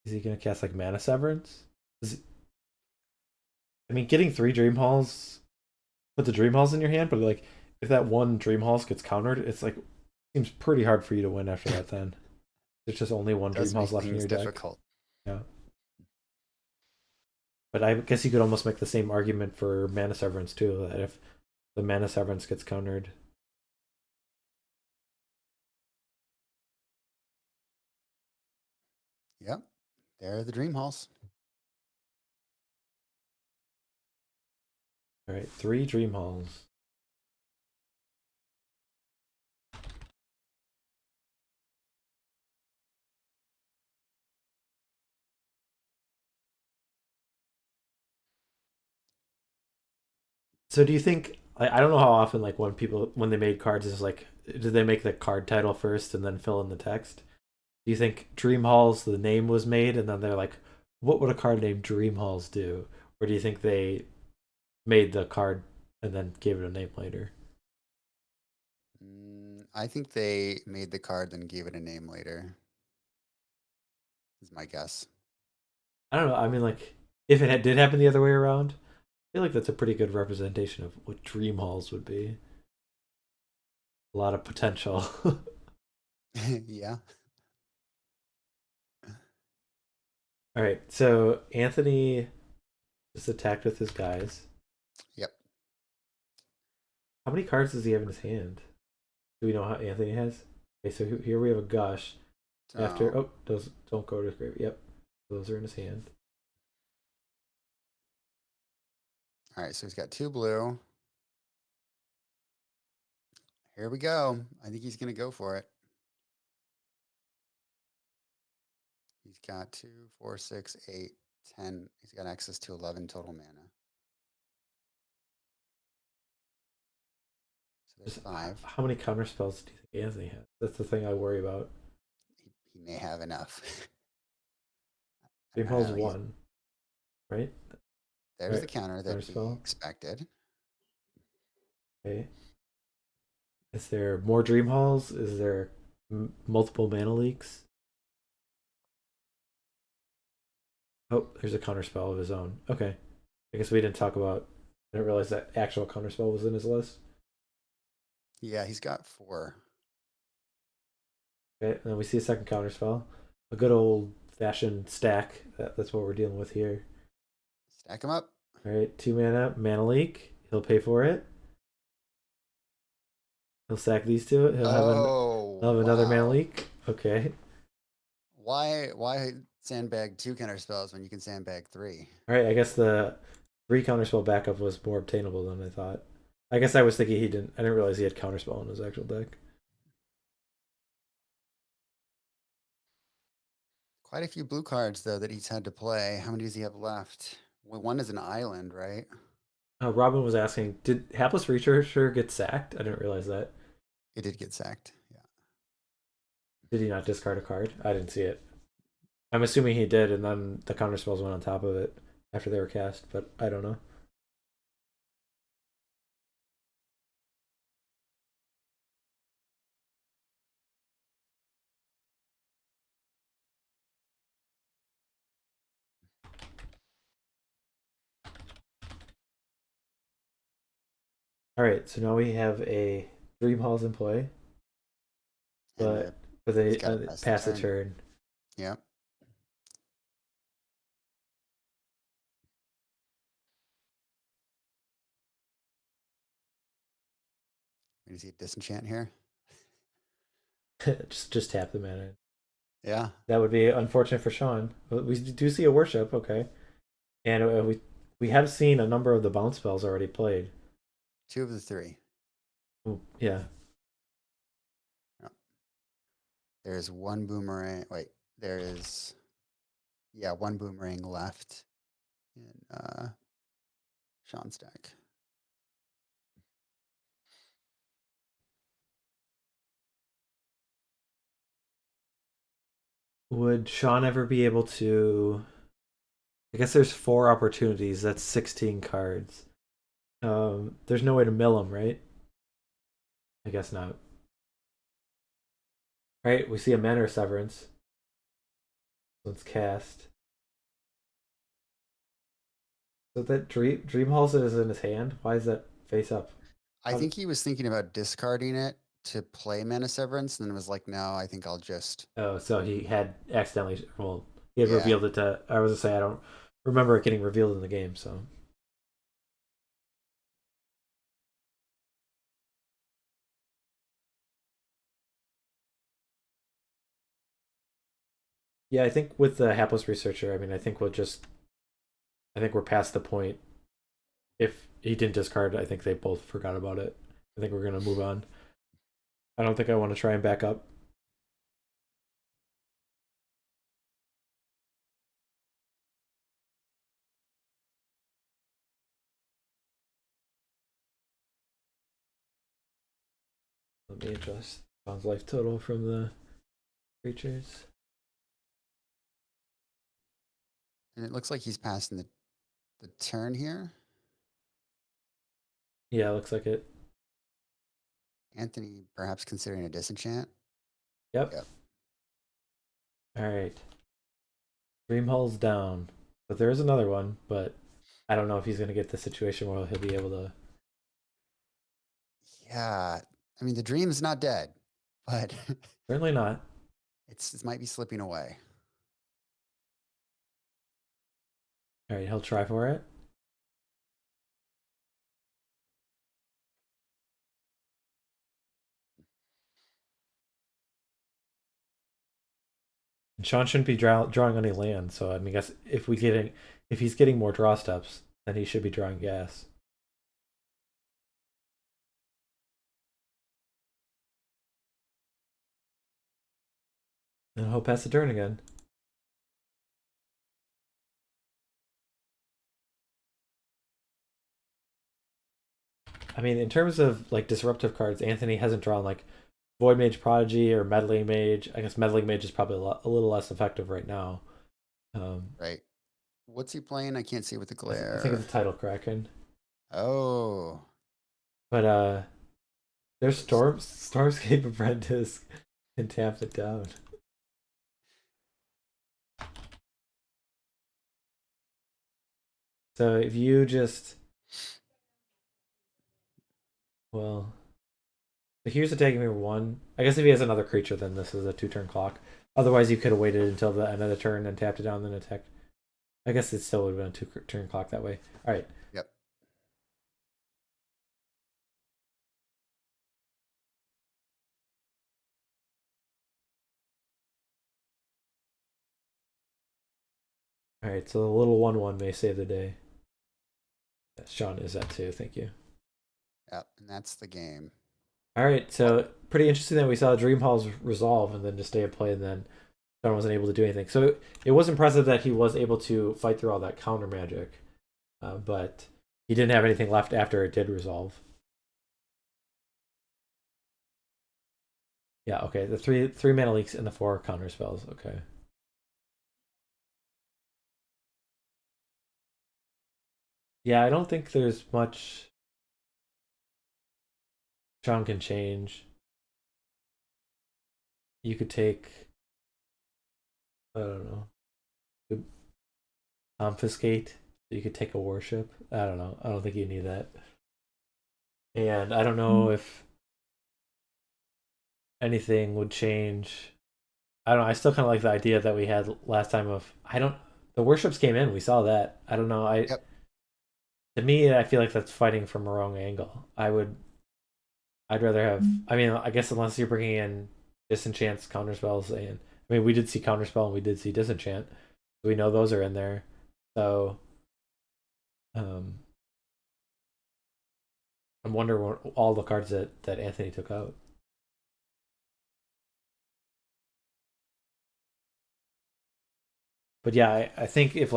is he going to cast like Mana Severance? I mean, getting 3 Dream Halls, put the Dream Halls in your hand, but like, if that one Dream Halls gets countered, it's like, seems pretty hard for you to win after that then. There's just only one Dream Halls left in your deck. Difficult. Yeah. But I guess you could almost make the same argument for Mana Severance too, that if the Mana Severance gets countered. Yep. There are the Dream Halls. All right, 3 Dream Halls. So do you think, I don't know how often like when they made cards is like, did they make the card title first and then fill in the text? Do you think Dream Halls, the name was made and then they're like, what would a card named Dream Halls do? Or do you think they made the card and then gave it a name later? I think they made the card then gave it a name later. Is my guess. I don't know. I mean, like, if did happen the other way around, I feel like that's a pretty good representation of what Dream Halls would be. A lot of potential. Yeah. All right, so Anthony is attacked with his guys. Yep. How many cards does he have in his hand? Do we know how Anthony has? Okay, so here we have a gush. After those don't go to his grave. Yep, those are in his hand. All right, so he's got 2 blue. Here we go. I think he's going to go for it. He's got 2, 4, 6, 8, 10. He's got access to 11 total mana. So there's 5. How many counter spells do you think Anthony has? That's the thing I worry about. He may have enough. Dream Hall's 1, right? There's the counter that spell. we expected. Okay. Is there more Dream Halls? Is there multiple mana leaks? Oh, there's a counter spell of his own. Okay. I guess we didn't talk about. I didn't realize that actual counter spell was in his list. Yeah, he's got 4. Okay, and then we see a second counter spell. A good old fashioned stack. That's what we're dealing with here. Stack him up. All right, 2 mana leak. He'll pay for it. He'll stack these 2. He'll have another mana leak. Okay. Why sandbag 2 counter spells when you can sandbag 3? All right, I guess the 3 counterspell backup was more obtainable than I thought. I guess I was thinking I didn't realize he had counterspell in his actual deck. Quite a few blue cards though that he's had to play. How many does he have left? Well, 1 is an island, right? Robin was asking, did Hapless Researcher get sacked? I didn't realize that. It did get sacked. Yeah. Did he not discard a card? I didn't see it. I'm assuming he did, and then the counterspells went on top of it after they were cast, but I don't know. All right, so now we have a Dream Halls in play, but they pass the turn. Yep. Is he a disenchant here? just tap the mana. Yeah. That would be unfortunate for Shawn. We do see a worship, okay, and we have seen a number of the bounce spells already played. 2 of the 3. Yeah. There's 1 boomerang. Wait, there is, 1 boomerang left in Shawn's deck. Would Shawn ever be able to? I guess there's 4 opportunities. That's 16 cards. There's no way to mill them, right? I guess not. Right? We see a Manor Severance. Let's cast. So that Dream Halls is in his hand. Why is that face up? I think he was thinking about discarding it to play Mana Severance, and then was like, no, I think I'll just. Oh, so he had accidentally. Well, he had Yeah. revealed it to. I was gonna say I don't remember it getting revealed in the game. So yeah, I think with the hapless researcher, I mean, I think we'll just. I think we're past the point. If he didn't discard, I think they both forgot about it. I think we're gonna move on. I don't think I want to try and back up. Let me adjust John's life total from the creatures. And it looks like he's passing the turn here. Yeah, looks like it. Anthony perhaps considering a disenchant. Yep. All right. Dream Hall's down. But there is another one, but I don't know if he's going to get the situation where he'll be able to. Yeah. I mean, the dream's not dead, but Certainly not. it might be slipping away. All right, he'll try for it. And Shawn shouldn't be drawing any land, so I mean, guess if he's getting more draw steps, then he should be drawing gas. And he'll pass the turn again. I mean, in terms of like disruptive cards, Anthony hasn't drawn like Void Mage Prodigy or Meddling Mage. I guess Meddling Mage is probably a little less effective right now. Right. What's he playing? I can't see with the glare. I think it's a Tidal Kraken. Oh. But there's Stormscape Apprentice can tap it down. So if you just well, so here's attacking me 1. I guess if he has another creature, then this is a 2-turn clock. Otherwise, you could have waited until the end of the turn and tapped it down, then attacked. I guess it still would have been a 2-turn clock that way. All right. Yep. All right. So the little 1/1 may save the day. Yes, Shawn is that too. Thank you. Yep. And that's the game. All right. So pretty interesting that we saw Dream Hall's resolve and then just stay at play, and then Shawn wasn't able to do anything. So it was impressive that he was able to fight through all that counter magic, but he didn't have anything left after it did resolve. Yeah, okay. The three mana leaks and the 4 counter spells. Okay. Yeah, I don't think there's much Shawn can change. You could take I don't know. Confiscate. You could take a worship. I don't know. I don't think you need that. And I don't know if anything would change. I don't know. I still kind of like the idea that we had last time of the worships came in. We saw that. I don't know. Yep. To me, I feel like that's fighting from a wrong angle. I'd rather have. I mean, I guess unless you're bringing in disenchants, counterspells, and I mean, we did see counterspell and we did see disenchant. So we know those are in there. So, I'm wondering what all the cards that Anthony took out. But yeah, I think if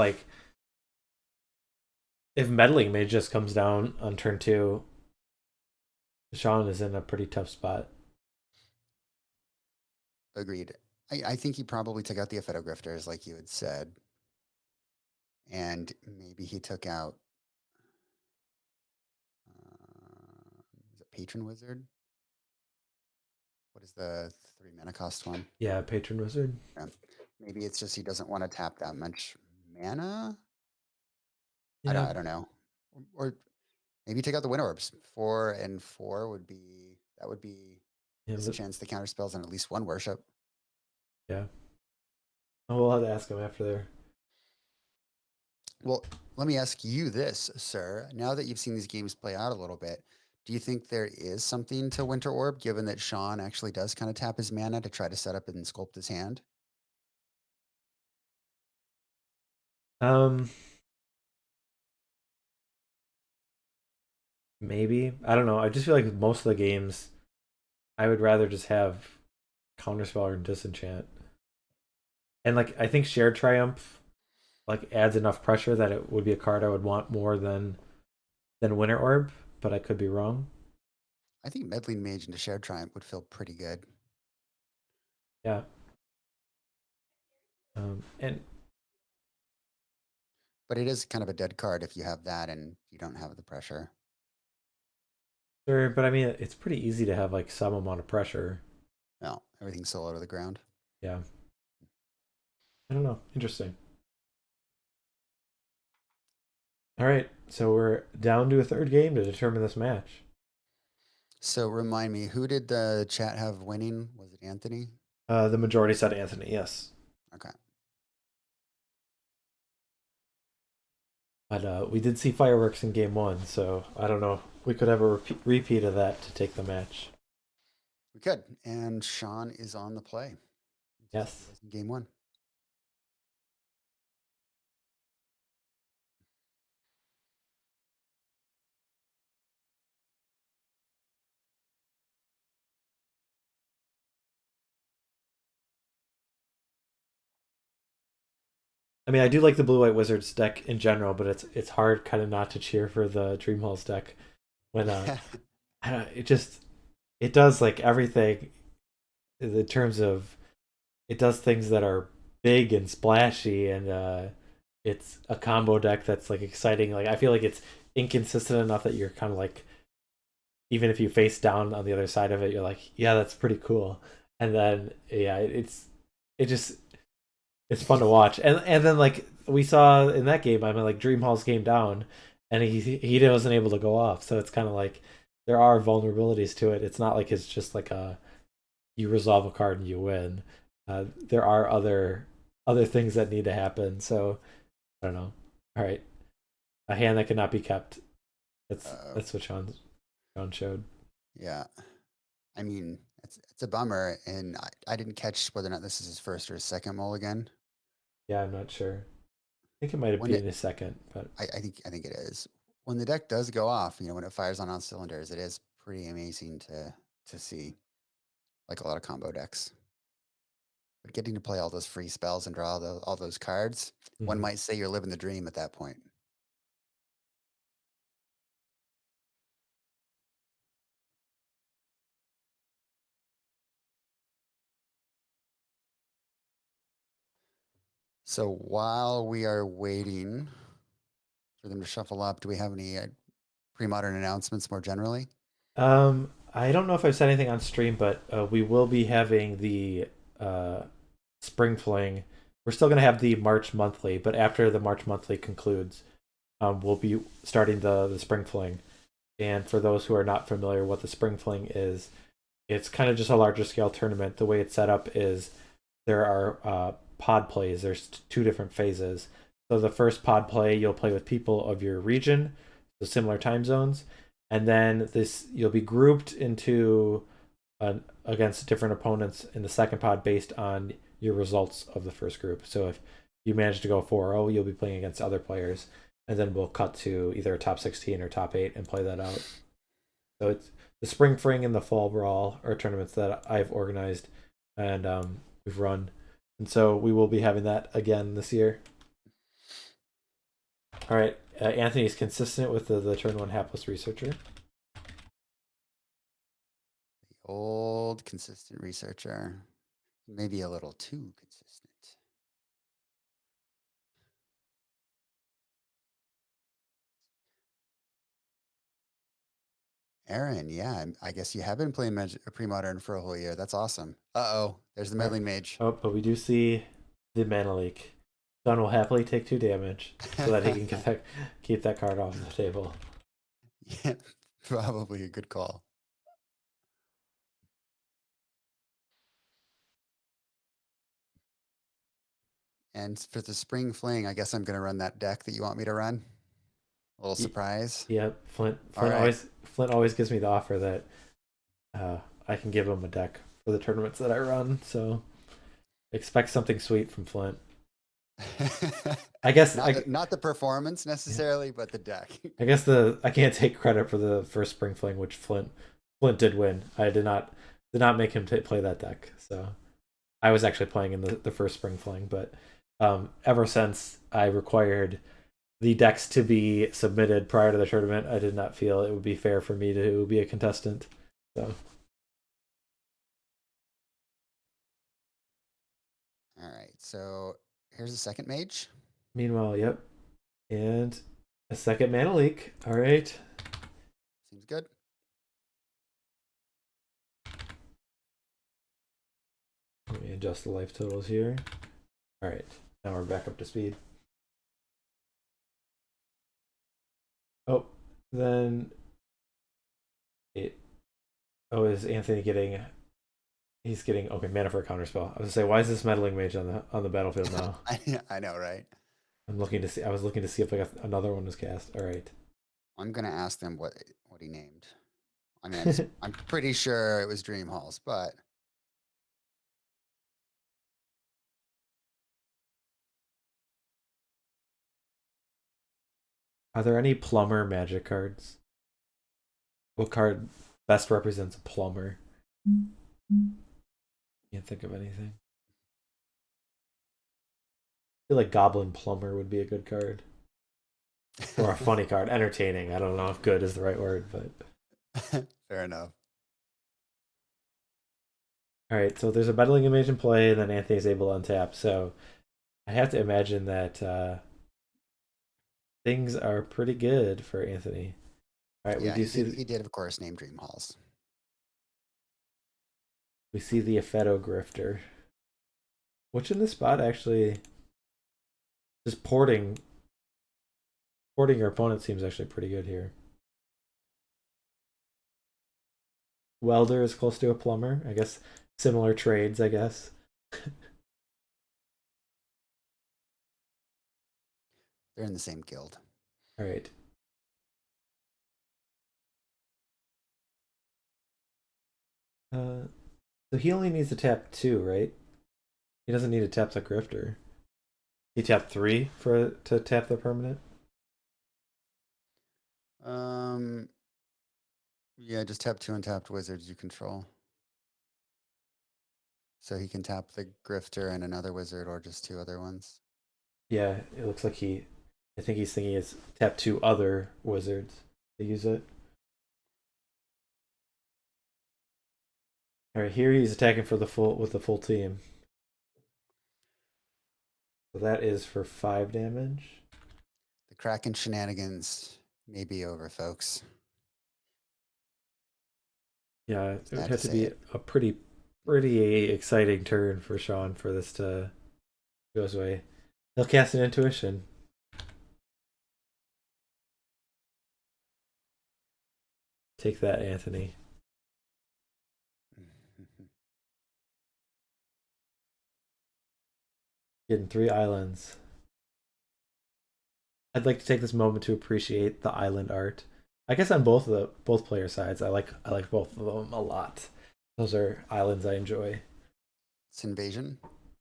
meddling mage just comes down on turn 2, Shawn is in a pretty tough spot. Agreed. I think he probably took out the Epheto Grifters, like you had said. And maybe he took out is it Patron Wizard? What is the 3 mana cost one? Yeah, Patron Wizard. Yeah. Maybe it's just he doesn't want to tap that much mana. Yeah. I don't know. Or maybe take out the Wind Orbs. 4 and 4 would be Yeah, his chance to counter spells and at least one worship. Yeah. Oh, we'll have to ask him after there. Well, let me ask you this, sir. Now that you've seen these games play out a little bit, do you think there is something to Winter Orb, given that Shawn actually does kind of tap his mana to try to set up and sculpt his hand? Maybe. I don't know. I just feel like most of the games, I would rather just have Counterspell or Disenchant. And like, I think Shared Triumph like adds enough pressure that it would be a card I would want more than Winter Orb, but I could be wrong. I think Meddling Mage into Shared Triumph would feel pretty good. Yeah. And But it is kind of a dead card if you have that and you don't have the pressure. sure, but I mean, it's pretty easy to have like some amount of pressure. No, everything's so low to the ground. Yeah. I don't know. Interesting. All right, so we're down to a third game to determine this match. So remind me, who did the chat have winning? Was it Anthony? The majority said Anthony, yes. Okay. But we did see fireworks in game one, so I don't know. We could have a repeat of that to take the match. We could. And Shawn is on the play. Yes. In game one. I mean, I do like the Blue White Wizards deck in general, but it's hard kind of not to cheer for the Dreamhalls deck when I don't, it does like everything in terms of it does things that are big and splashy, and it's a combo deck that's like exciting. Like I feel like it's inconsistent enough that you're kind of like, even if you face down on the other side of it, you're like, yeah, that's pretty cool. And then yeah, it just it's fun to watch. And then like we saw in that game, I mean like Dream Halls came down and he wasn't able to go off. So it's kind of like there are vulnerabilities to it. It's not like it's just like a you resolve a card and you win. There are other things that need to happen. So I don't know. All right, a hand that cannot be kept. That's what Shawn showed. Yeah. I mean, it's a bummer, and I didn't catch whether or not this is his first or his second mulligan. Yeah, I'm not sure. I think it might have been a second, but I think it is. When the deck does go off, when it fires on all cylinders, it is pretty amazing to see, like a lot of combo decks. But getting to play all those free spells and draw all those cards, one might say you're living the dream at that point. So while we are waiting for them to shuffle up, do we have any pre-modern announcements more generally? I don't know if I've said anything on stream, but we will be having the Spring Fling. We're still going to have the March monthly, but after the March monthly concludes, we'll be starting the Spring Fling. And for those who are not familiar what the Spring Fling is, it's kind of just a larger scale tournament. The way it's set up is there are pod plays. There's two different phases. So the first pod play, you'll play with people of your region, so similar time zones, and then you'll be grouped into against different opponents in the second pod based on your results of the first group. So if you manage to go 4-0, you'll be playing against other players, and then we'll cut to either a top 16 or top 8 and play that out. So it's the Spring Fling and the Fall Brawl are tournaments that I've organized and we've run, and so we will be having that again this year. All right, Anthony's consistent with the turn one hapless researcher. The old consistent researcher. Maybe a little too consistent. Aaron, yeah, I guess you have been playing Premodern for a whole year. That's awesome. Uh-oh, there's the meddling mage. Oh, but we do see the mana leak. Shawn will happily take 2 damage so that he can keep that card off the table. Yeah, probably a good call. And for the Spring Fling, I guess I'm going to run that deck that you want me to run. A little surprise. Yep, Flint always gives me the offer that I can give him a deck for the tournaments that I run. So expect something sweet from Flint. I guess not the performance necessarily, but the deck. I guess I can't take credit for the first Spring Fling, which Flint did win. I did not make him play that deck. So I was actually playing in the first Spring Fling, but ever since I required the decks to be submitted prior to the tournament, I did not feel it would be fair for me to be a contestant. So. All right, so here's a second mage. Meanwhile, yep. And a second mana leak. All right. Seems good. Let me adjust the life totals here. All right. Now we're back up to speed. Oh, then is Anthony getting? He's getting mana for a counterspell. I was gonna say, why is this meddling mage on the battlefield now? I know, right? I was looking to see if another one was cast. All right. I'm gonna ask them what he named. I mean, I'm pretty sure it was Dream Halls, but are there any plumber magic cards? What card best represents a plumber? Can't think of anything. I feel like Goblin Plumber would be a good card. Or a funny card. Entertaining. I don't know if good is the right word, but fair enough. Alright, so there's a meddling image in play, and then Anthony's able to untap. So I have to imagine that things are pretty good for Anthony. Alright, yeah, he did, of course, name Dream Halls. We see the Affeto Grifter. Which in this spot actually just porting your opponent seems actually pretty good here. Welder is close to a plumber. I guess similar trades, I guess. They're in the same guild. All right. So he only needs to tap 2, right? He doesn't need to tap the Grifter. He tapped 3 to tap the permanent? Yeah, just tap 2 untapped wizards you control. So he can tap the Grifter and another wizard or just 2 other ones. Yeah, it looks like I think he's thinking it's tap 2 other wizards to use it. Alright, here he's attacking with the full team. So that is for 5 damage. The Kraken shenanigans may be over, folks. Yeah, it would have to be a pretty exciting turn for Shawn for this to go his way. He'll cast an intuition. Take that, Anthony. Getting 3 islands. I'd like to take this moment to appreciate the island art. I guess on both player sides, I like both of them a lot. Those are islands I enjoy. It's Invasion.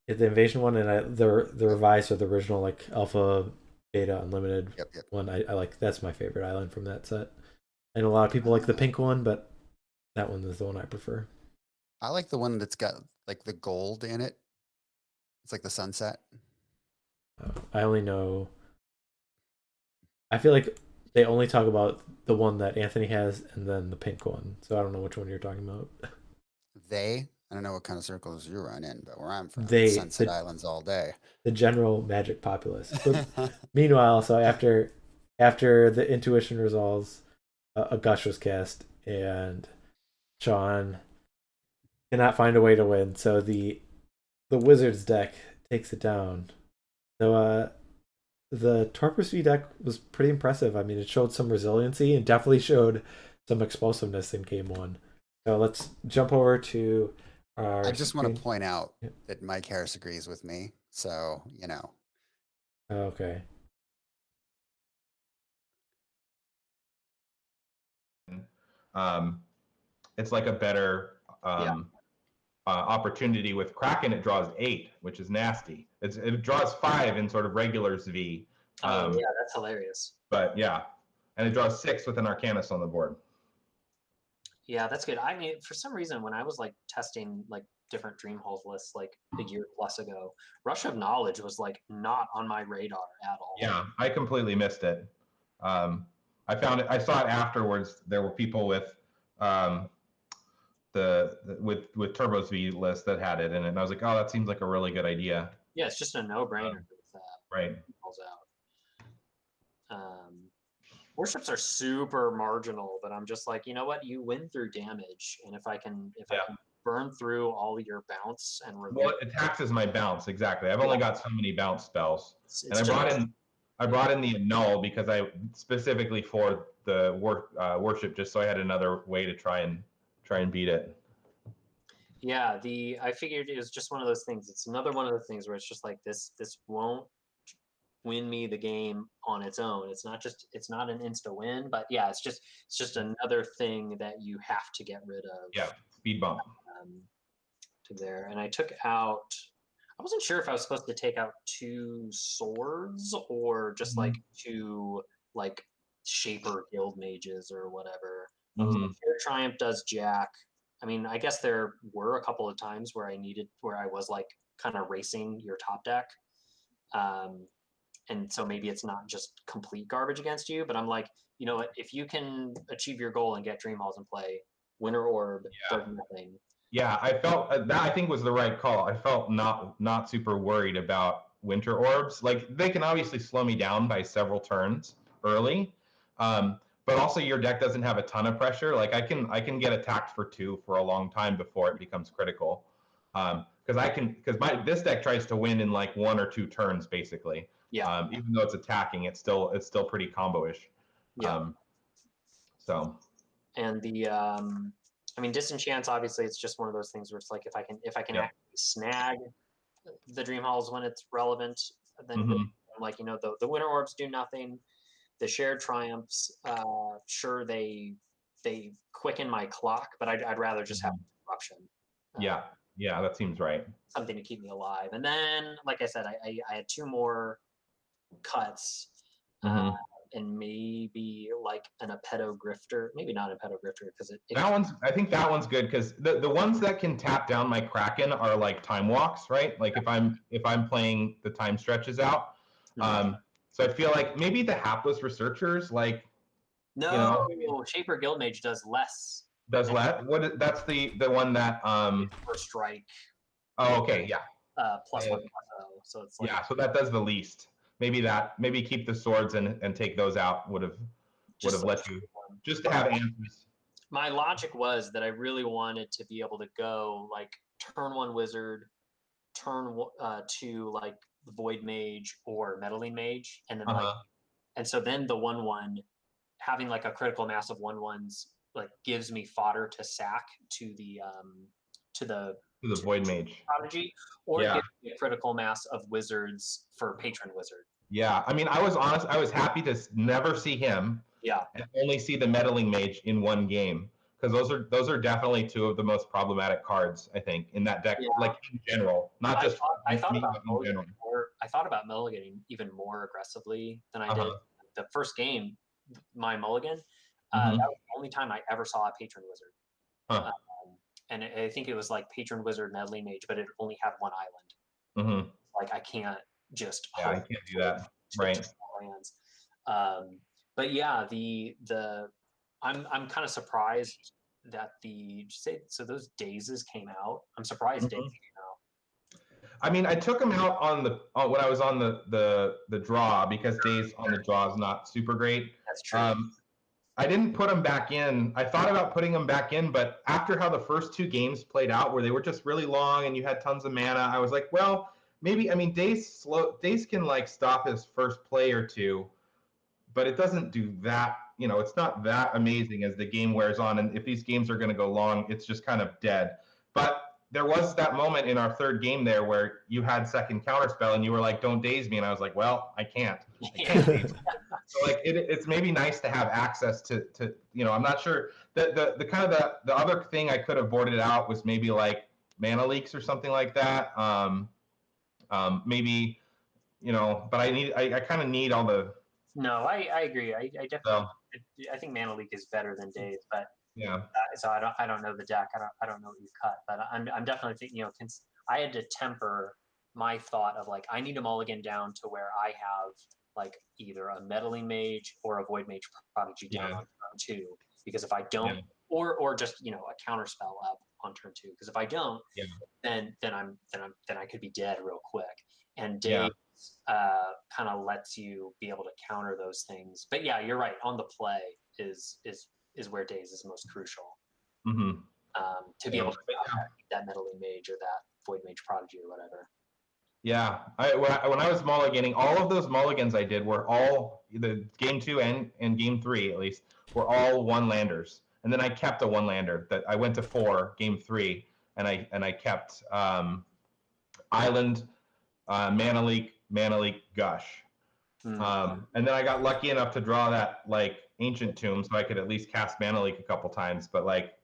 Yeah, the Invasion one and the revised or the original like Alpha, Beta, Unlimited one. I like. That's my favorite island from that set. I know a lot of people like the pink one, but that one is the one I prefer. I like the one that's got like the gold in it. It's like the sunset. I only know. I feel like they only talk about the one that Anthony has and then the pink one. So I don't know which one you're talking about. They? I don't know what kind of circles you run in, but where I'm from, They it's Sunset Islands all day. the general Magic populace. But meanwhile, so after the intuition resolves, a gush was cast, and Shawn cannot find a way to win. So the Wizards deck takes it down. So the Torpor V deck was pretty impressive. I mean, it showed some resiliency and definitely showed some explosiveness in game one. So let's jump over to our I just want screen. to point out that Mike Harris agrees with me. So, you know. Okay. It's like a better opportunity. With Kraken. It draws 8, which is nasty. It draws 5 in sort of regulars V. Yeah, that's hilarious. But yeah, and it draws 6 with an Arcanist on the board. Yeah, that's good. I mean, for some reason, when I was like testing like different Dream Halls lists like a year plus ago, Rush of Knowledge was like not on my radar at all. Yeah, I completely missed it. I found it. I saw it afterwards. There were people with with Turbo's V list that had it in it, and I was like, oh, that seems like a really good idea. Yeah, it's just a no-brainer. Right. Worships are super marginal, but I'm just like, you know what? You win through damage, and if I can burn through all your bounce and well, it taxes my bounce exactly. I've only got so many bounce spells, and I brought in the annul because I specifically for the worship, just so I had another way to try and beat it. Yeah, I figured it was just one of those things. It's another one of the things where it's just like this won't win me the game on its own. It's not an insta win, but yeah, it's just another thing that you have to get rid of. Yeah, speed bump. To there. And I wasn't sure if I was supposed to take out 2 swords or just like 2 like Shaper Guild Mages or whatever. Fair Triumph does Jack. I mean, I guess there were a couple of times where I was like kind of racing your top deck. And so maybe it's not just complete garbage against you, but I'm like, you know what, if you can achieve your goal and get Dream Halls in play, Winter Orb does nothing. Yeah, I felt that I think was the right call. I felt not super worried about Winter Orbs. Like they can obviously slow me down by several turns early, but also your deck doesn't have a ton of pressure. Like I can get attacked for 2 for a long time before it becomes critical. Because this deck tries to win in like 1 or 2 turns basically. Yeah. Even though it's attacking, it's still pretty combo-ish. Yeah. So. And I mean, Disenchants, obviously, it's just one of those things where it's like if I can actually snag the Dream Halls when it's relevant, then I'm like, you know, the Winter Orbs do nothing. The Shared Triumphs, sure, they quicken my clock, but I'd rather just have Disruption. Yeah, that seems right. Something to keep me alive. And then, like I said, I had 2 more cuts. And maybe like an Apeto Grifter, maybe not Apeto Grifter because I think that one's good because the ones that can tap down my Kraken are like time walks, right? Like if I'm playing the time stretches out. So I feel like maybe the Hapless Researchers, like Shaper Guildmage does less. Does less? That's the one that First strike. Oh, okay, yeah. +1/+0, so it's like so that does the least. Maybe keep the swords and take those out would have let you just to have answers. My logic was that I really wanted to be able to go like turn 1 wizard, turn 2 like Void Mage or Meddling Mage, and then and so then the 1/1 having like a critical mass of 1/1s like gives me fodder to sack to the Void Mage prodigy, or it gives me a critical mass of wizards for Patron Wizard. Yeah, I mean, I was happy to never see him. Yeah. And only see the Meddling Mage in 1 game because those are definitely 2 of the most problematic cards I think in that deck, like in general, not just. I thought about mulliganing even more aggressively than I did the first game. My mulligan, that was the only time I ever saw a Patron Wizard. And I think it was like Patron Wizard Meddling Mage, but it only had 1 island. Like I can't just I can't do that, right? But yeah, I'm kind of surprised did you say so? Those dazes came out. I'm surprised dazes came out. I mean, I took them out when I was on the draw, because days on the draw is not super great. That's true. I didn't put them back in. I thought about putting them back in, but after how the first 2 games played out, where they were just really long and you had tons of mana, I was like, well, maybe. I mean, days can like stop his first play or 2, but it doesn't do that. You know, it's not that amazing as the game wears on. And if these games are going to go long, it's just kind of dead. But there was that moment in our 3rd game there where you had second counterspell and you were like, don't daze me. And I was like, well, I can't daze you. So like it's maybe nice to have access to I'm not sure. The kind of the other thing I could have boarded out was maybe like mana leaks or something like that. Maybe, but I kind of need all the. No, I agree. I definitely. I think mana leak is better than days, but yeah. So I don't know the deck. I don't know what you cut, but I'm definitely thinking. I had to temper my thought of like I need a mulligan down to where I have like either a meddling mage or a void mage prodigy down on turn 2, because if I don't, or just a counter spell up on turn 2, because if I don't, then I could be dead real quick. And Days kind of lets you be able to counter those things. But yeah, you're right. On the play is where Days is most crucial. To be able to that meddling mage or that void mage prodigy or whatever. Yeah, when I was mulliganing, all of those mulligans I did were all the game 2 and game 3 at least were all 1-landers, and then I kept a 1-lander that I went to 4 game 3, and I kept Island, Mana Leak, Gush, and then I got lucky enough to draw that like Ancient Tomb, so I could at least cast Mana Leak a couple times, but like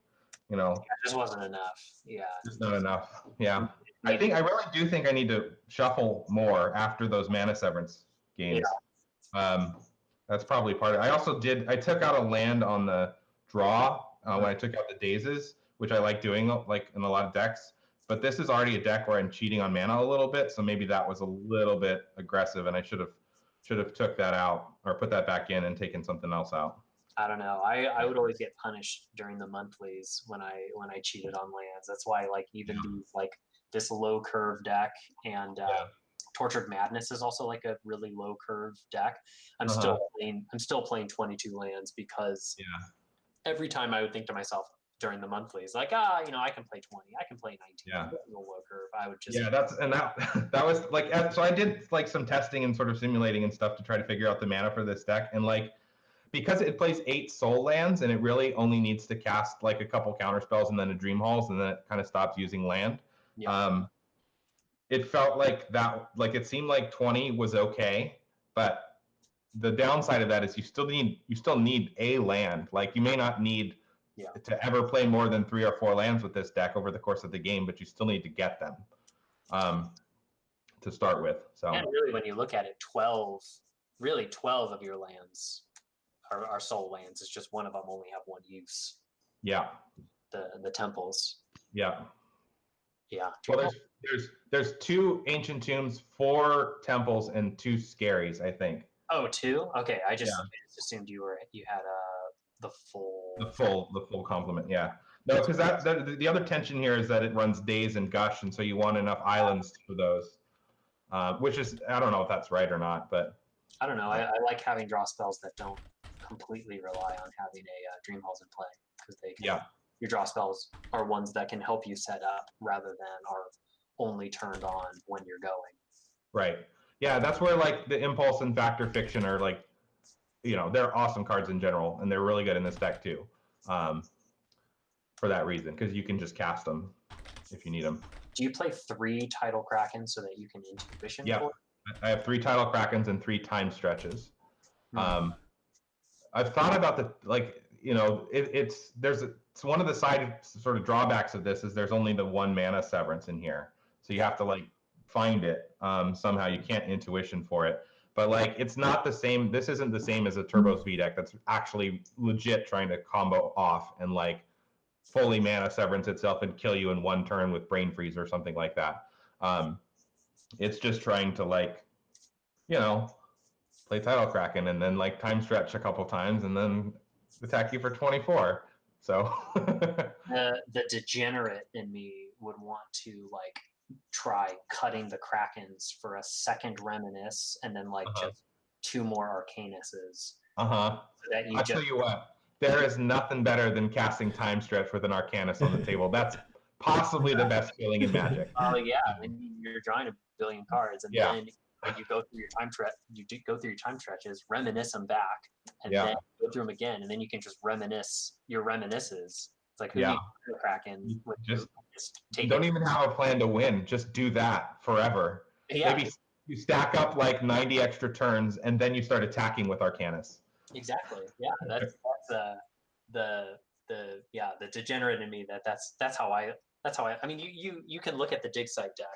it just wasn't enough. Yeah, just not enough. Yeah. I really do think I need to shuffle more after those Mana Severance games. Yeah. That's probably part of it. I took out a land on the draw when I took out the Dazes, which I like doing like in a lot of decks. But this is already a deck where I'm cheating on mana a little bit, so maybe that was a little bit aggressive, and I should have took that out or put that back in and taken something else out. I don't know. I would always get punished during the monthlies when I cheated on lands. That's why like even these like this low curve deck and Tortured Madness is also like a really low curve deck. I'm still playing 22 lands because every time I would think to myself during the monthlies like I can play 20, I can play 19. Yeah, low curve. I would just that was like, so I did like some testing and sort of simulating and stuff to try to figure out the mana for this deck, and like because it plays 8 soul lands and it really only needs to cast like a couple counter spells and then a Dream Halls, and then it kind of stops using land. It felt like that, like it seemed like 20 was okay, but the downside of that is you still need a land. Like you may not need to ever play more than 3 or 4 lands with this deck over the course of the game, but you still need to get them to start with. So and really, when you look at it, 12 of your lands are soul lands. It's just one of them only have one use. Yeah. The temples. Yeah. Yeah. Well, there's 2 Ancient Tombs, 4 temples, and 2 scaries, I think. Oh, 2? Okay, I just assumed you had the full complement. Yeah. No, because the other tension here is that it runs Daze and Gush, and so you want enough islands for those. Which is, I don't know if that's right or not, but I don't know. I like having draw spells that don't completely rely on having a Dream Halls in play, because they can. Your draw spells are ones that can help you set up rather than are only turned on when you're going. Right. Yeah, that's where like the Impulse and Factor Fiction are like, they're awesome cards in general, and they're really good in this deck too. For that reason, because you can just cast them if you need them. Do you play 3 Tidal Kraken so that you can Intuition? Yeah, I have 3 Tidal Krakens and 3 Time Stretches. I've thought about it's one of the side sort of drawbacks of this is there's only the 1 mana Severance in here, so you have to like find it somehow. You can't Intuition for it, but like it's not the same. This isn't the same as a Turbo's V deck that's actually legit trying to combo off and like fully mana Severance itself and kill you in 1 turn with Brain Freeze or something like that. It's just trying to like, play Tidal Kraken and then like Time Stretch a couple times and then attack you for 24. So the degenerate in me would want to like try cutting the Krakens for a second Reminisce and then like just 2 more Arcanuses. So that you I'll just tell you what, there is nothing better than casting Time Stretch with an Arcanus on the table. That's possibly the best feeling in Magic. Oh yeah, when you're drawing a billion cards, and then when you go through your time stretch, you do go through your time stretches, reminisce them back, and then go through them again, and then you can just reminisce your reminisces. It's like who needs the Kraken? Just take don't it. even have a plan to win. Just do that forever. Yeah. Maybe you stack up like 90 extra turns, and then you start attacking with Arcanus. Exactly. Yeah, that's the degenerate in me. That's how I. I mean, you can look at the dig site deck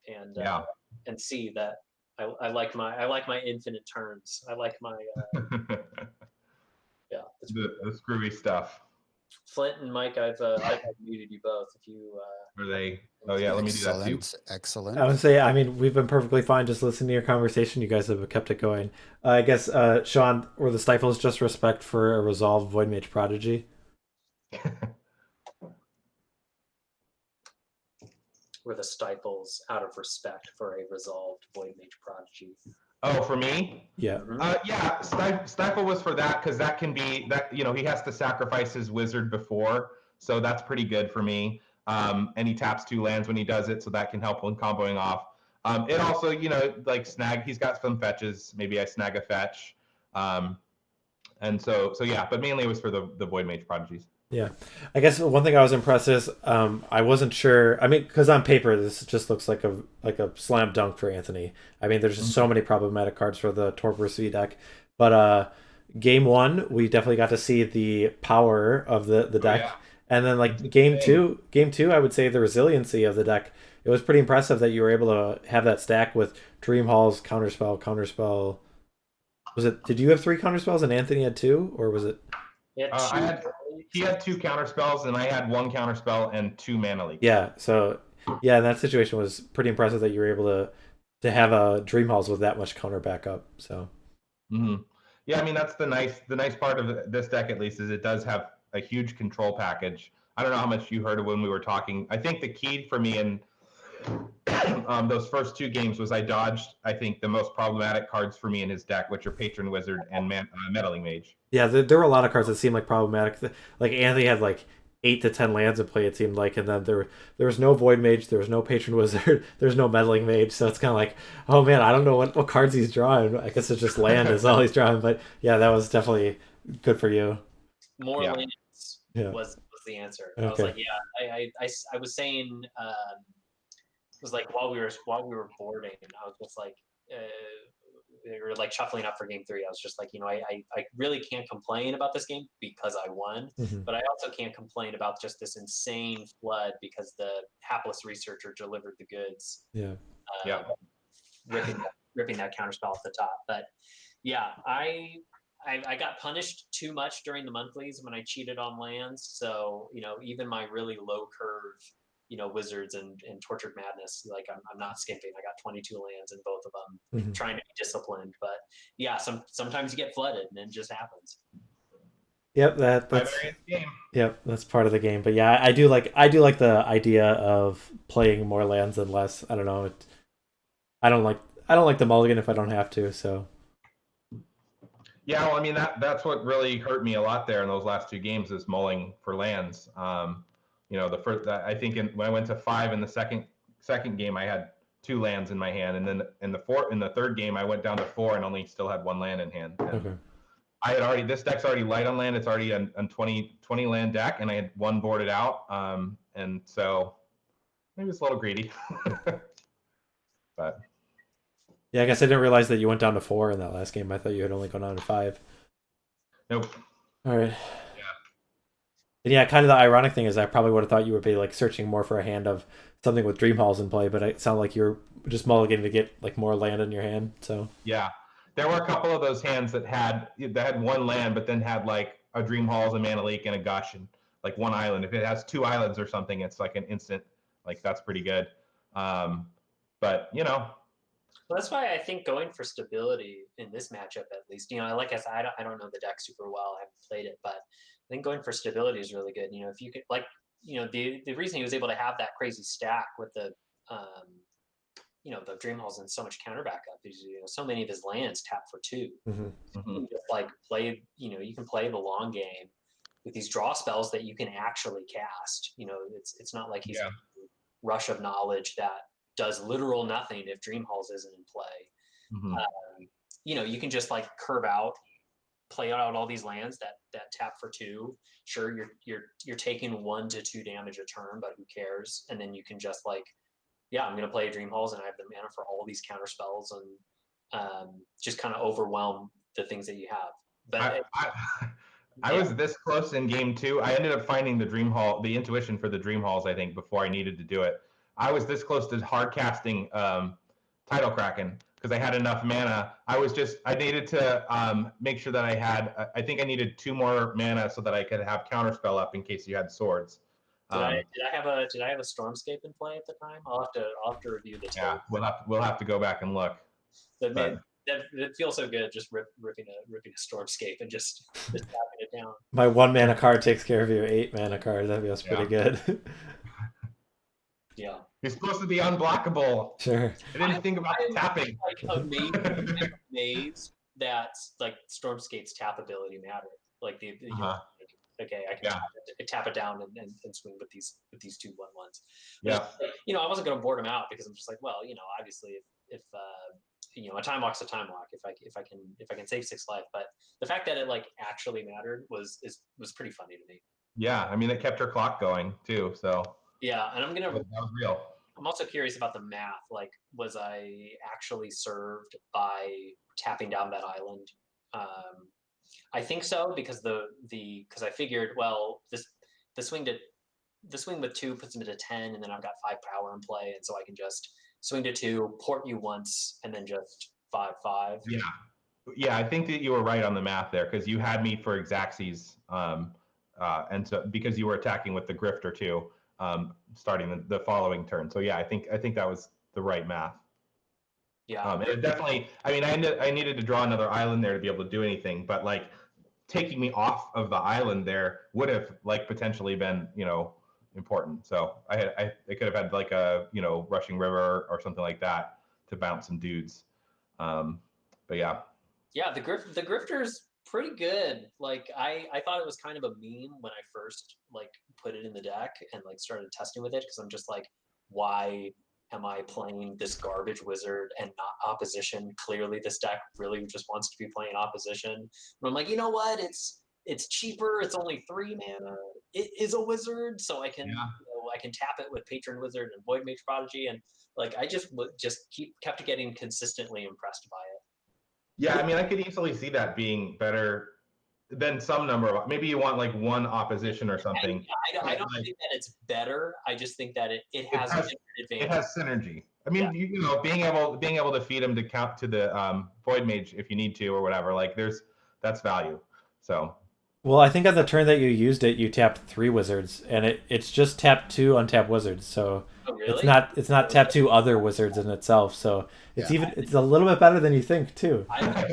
and see that I like my infinite turns. I like my the screwy stuff. Flint and Mike, I've muted you both. If you are they? Oh yeah, let me do that too. Excellent. I would say, I mean, we've been perfectly fine just listening to your conversation. You guys have kept it going. I guess, Shawn, were the stifles just respect for a resolved Void Mage Prodigy? Were the stifles out of respect for a resolved Void Mage Prodigy? Oh, for me? Yeah. Yeah, Stifle was for that because that can be that he has to sacrifice his wizard before, so that's pretty good for me. And he taps 2 lands when he does it, so that can help when comboing off. It also, like snag. He's got some fetches. Maybe I snag a fetch. And so yeah, but mainly it was for the Void Mage Prodigies. Yeah, I guess one thing I was impressed is I wasn't sure. I mean, because on paper this just looks like a slam dunk for Anthony. I mean, there's just so many problematic cards for the Torpor V deck, but game 1 we definitely got to see the power of the deck, and then like game two, I would say the resiliency of the deck. It was pretty impressive that you were able to have that stack with Dream Halls, Counterspell. Was it? Did you have 3 counterspells and Anthony had 2, or was it? He had 2 counterspells, and I had 1 counterspell and 2 mana leaks. Yeah, so that situation was pretty impressive that you were able to have a Dream Halls with that much counter backup. So. Yeah, I mean that's the nice part of this deck at least is it does have a huge control package. I don't know how much you heard of when we were talking. I think the key for me in those first 2 games was I dodged, I think, the most problematic cards for me in his deck, which are Patron Wizard and Meddling Mage. Yeah, there were a lot of cards that seemed like problematic. Like Anthony had like 8 to 10 lands in play, it seemed like, and then there was no Void Mage, there was no Patron Wizard, there's no Meddling Mage, so it's kind of like, oh man, I don't know what cards he's drawing. I guess it's just land is all he's drawing, but yeah, that was definitely good for you. More lands was the answer. Okay. I was like, I was saying, it was like while we were boarding, I was just like, we were like shuffling up for game 3. I was just like, I really can't complain about this game because I won, but I also can't complain about just this insane flood because the hapless researcher delivered the goods. Ripping that counterspell off the top. But yeah, I got punished too much during the monthlies when I cheated on lands. So even my really low curve Wizards and Tortured Madness, like I'm not skimping. I got 22 lands in both of them, trying to be disciplined. But yeah, sometimes you get flooded and it just happens. Yep, that's game. Yep, that's part of the game. But yeah, I do like the idea of playing more lands than less. I don't know. I don't like the mulligan if I don't have to. So. Yeah, well, I mean that's what really hurt me a lot there in those last 2 games is mulling for lands. The first, I think when I went to 5 in the second game, I had 2 lands in my hand, and then in the third game, I went down to 4 and only still had 1 land in hand. And this deck's already light on land. It's already a 20 land deck, and I had 1 boarded out, and so maybe it's a little greedy, but. Yeah, I guess I didn't realize that you went down to 4 in that last game. I thought you had only gone down to 5. Nope. All right. And yeah, kind of the ironic thing is I probably would have thought you would be like searching more for a hand of something with Dream Halls in play, but it sounded like you're just mulliganing to get like more land in your hand. So yeah, there were a couple of those hands that had 1 land, but then had like a Dream Halls, a Mana Leak, and a Gush, and like 1 island. If it has 2 islands or something, it's like an instant. Like that's pretty good. But Well, that's why I think going for stability in this matchup, at least, like I said, I don't know the deck super well. I haven't played it, but think going for stability is really good. If you could, like, the reason he was able to have that crazy stack with the the dream halls and so much counter backup is so many of his lands tap for 2. Mm-hmm. You can just like play, you can play the long game with these draw spells that you can actually cast. It's not like he's Rush of Knowledge that does literal nothing if Dream Halls isn't in play. You can just like curve out, play out all these lands that tap for 2. Sure, you're taking 1 to 2 damage a turn, but who cares? And then you can just like, I'm going to play Dream Halls and I have the mana for all these counter spells and just kind of overwhelm the things that you have. But I was this close in game 2. I ended up finding the intuition for the Dream Halls, I think, before I needed to do it. I was this close to hard casting Tidal Kraken because I had enough mana. I needed to make sure that I think I needed 2 more mana so that I could have Counterspell up in case you had swords. Did I have a Stormscape in play at the time? I'll have to review the tape. Yeah, we'll have to go back and look. It feels so good just ripping a Stormscape and just tapping it down. My 1 mana card takes care of your 8 mana card. That feels pretty good. Yeah. You're supposed to be unblockable. Sure. I didn't think about the tapping. Like amazed that like Stormscape's tap ability mattered. Like okay, I can tap it down and swing with these 2/1/1s. Yeah. I wasn't going to board him out because I'm just like, well, obviously if a time walk's a time walk if I can save 6 life, but the fact that it like actually mattered was pretty funny to me. Yeah, I mean it kept her clock going too, so. Yeah, and that was real. I'm also curious about the math. Like, was I actually served by tapping down that island? I think so because because I figured, well, the swing with 2 puts him to 10, and then I've got 5 power in play, and so I can just swing to 2, port you once, and then just 5/5. Yeah, I think that you were right on the math there because you had me for Xaxes, and so because you were attacking with the Grifter too, starting the following turn. So yeah, I think that was the right math. Yeah. And it definitely. I mean, I needed to draw another island there to be able to do anything, but like taking me off of the island there would have like potentially been important. So I could have had like a rushing river or something like that to bounce some dudes. But yeah. Yeah, the Grifter's pretty good. Like I thought it was kind of a meme when I first like put it in the deck and like started testing with it because I'm just like, why am I playing this garbage wizard and not opposition? Clearly this deck really just wants to be playing opposition. And I'm like, you know what? It's cheaper. It's only 3 mana. It is a wizard, so I can I can tap it with Patron Wizard and Void Mage Prodigy, and like I just kept getting consistently impressed by it. Yeah, I mean, I could easily see that being better than some number of. Maybe you want like 1 opposition or something. I don't think that it's better. I just think that it has an advantage. It has synergy. I mean, being able to feed him to count to the Void Mage if you need to or whatever. Like that's value. So. Well, I think on the turn that you used it, you tapped 3 wizards, and it's just tap 2 untapped wizards. So really? it's not tap 2 other wizards in itself. So it's it's a little bit better than you think too. I've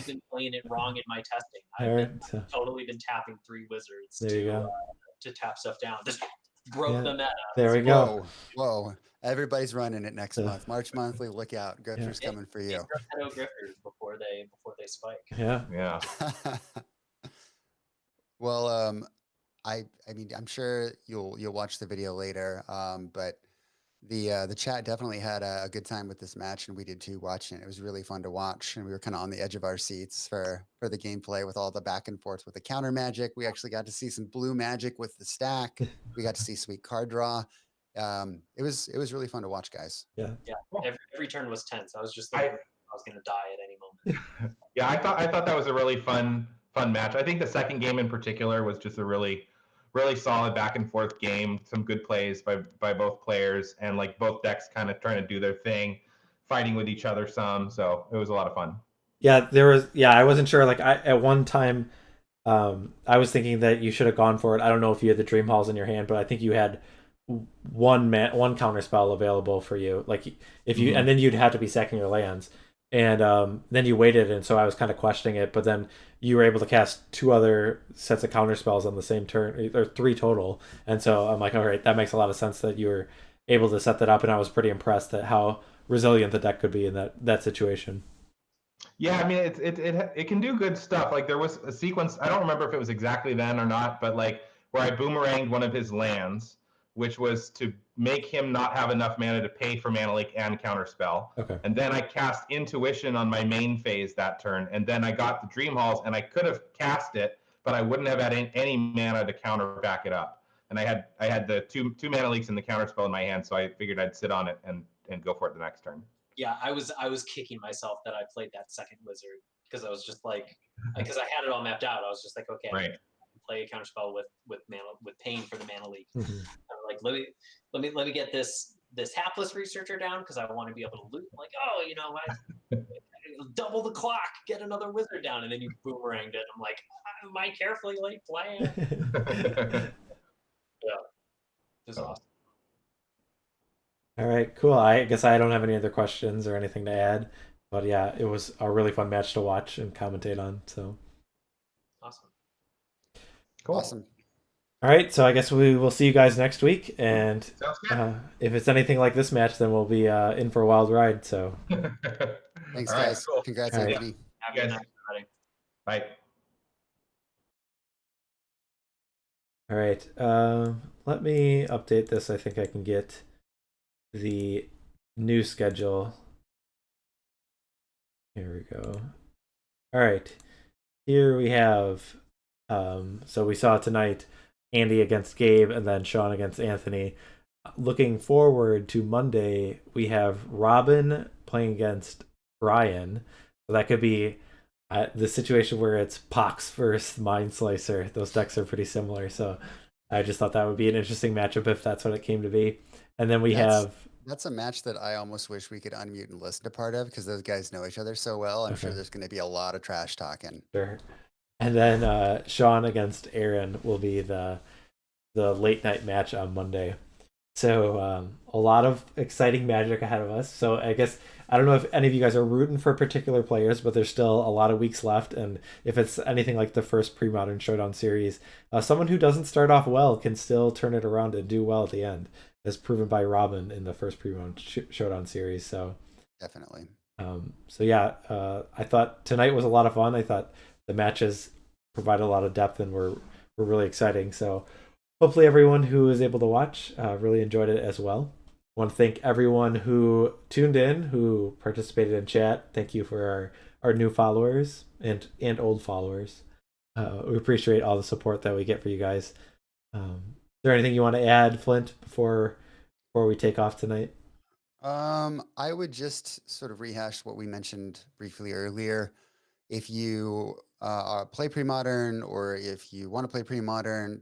been playing it wrong in my testing. I've totally been tapping 3 wizards to tap stuff down. Just broke the meta. There we go. Whoa. Everybody's running it next month. March Monthly, look out. Grifter's coming for you. Grifters before they spike. Yeah. Well, I mean, I'm sure you'll watch the video later, but the chat definitely had a good time with this match, and we did too watching it. It was really fun to watch, and we were kind of on the edge of our seats for the gameplay with all the back and forth with the counter magic. We actually got to see some blue magic with the stack. We got to see sweet card draw. It was really fun to watch, guys. Yeah. Every turn was tense. I was just thinking I was going to die at any moment. Yeah, I thought that was a really fun match. I think the second game in particular was just a really solid back and forth game. Some good plays by both players, and like both decks kind of trying to do their thing, fighting with each other some. So it was a lot of fun. Yeah, there was. Yeah, I wasn't sure. Like at one time, I was thinking that you should have gone for it. I don't know if you had the Dream Halls in your hand, but I think you had one counter spell available for you. Like if you, and then you'd have to be sacking your lands. and then you waited, and so I was kind of questioning it. But then you were able to cast 2 other sets of counter spells on the same turn, or 3 total. And so I'm like, all right, that makes a lot of sense that you were able to set that up, and I was pretty impressed at how resilient the deck could be in that situation. Yeah, I mean it can do good stuff. Like there was a sequence, I don't remember if it was exactly then or not, but like where I boomeranged one of his lands, which was to make him not have enough mana to pay for Mana Leak and Counterspell. Okay. And then I cast Intuition on my main phase that turn, and then I got the Dream Halls, and I could have cast it, but I wouldn't have had any mana to counter back it up. And I had the two Mana Leaks and the Counterspell in my hand, so I figured I'd sit on it and go for it the next turn. Yeah, I was kicking myself that I played that second wizard because I was just like, because I had it all mapped out. I was just like, okay, right. I can play a counterspell with mana, with pain for the Mana Leak. Mm-hmm. I'm like, let me get this hapless researcher down because I want to be able to loot. I'm like, oh, you know what? Double the clock, get another wizard down, and then you boomeranged it. I'm like, am I carefully laid plan? Yeah, it was awesome. All right, cool. I guess I don't have any other questions or anything to add, but yeah, it was a really fun match to watch and commentate on. So awesome, cool. Awesome. All right, so I guess we will see you guys next week, and if it's anything like this match, then we'll be in for a wild ride. So thanks, guys. Cool. Congrats, Anthony. Have a good night, everybody. Bye. All right, let me update this. I think I can get the new schedule. Here we go. All right, here we have. So we saw tonight Andy against Gabe, and then Shawn against Anthony. Looking forward to Monday, we have Robin playing against Brian. So that could be the situation where it's Pox versus Mind Slicer. Those decks are pretty similar, so I just thought that would be an interesting matchup if that's what it came to be. And then that's a match that I almost wish we could unmute and listen to part of because those guys know each other so well. I'm sure there's going to be a lot of trash talking. Sure. And then Shawn against Aaron will be the late night match on Monday. So a lot of exciting magic ahead of us. So I guess I don't know if any of you guys are rooting for particular players, but there's still a lot of weeks left. And if it's anything like the first Premodern Showdown Series, someone who doesn't start off well can still turn it around and do well at the end, as proven by Robin in the first Premodern Showdown Series. So definitely. So yeah, I thought tonight was a lot of fun. I thought the matches provide a lot of depth and were really exciting. So hopefully everyone who was able to watch really enjoyed it as well. I want to thank everyone who tuned in, who participated in chat. Thank you for our new followers and old followers. We appreciate all the support that we get for you guys. Is there anything you want to add, Flint, before we take off tonight? I would just sort of rehash what we mentioned briefly earlier. If you play Premodern, or if you want to play Premodern,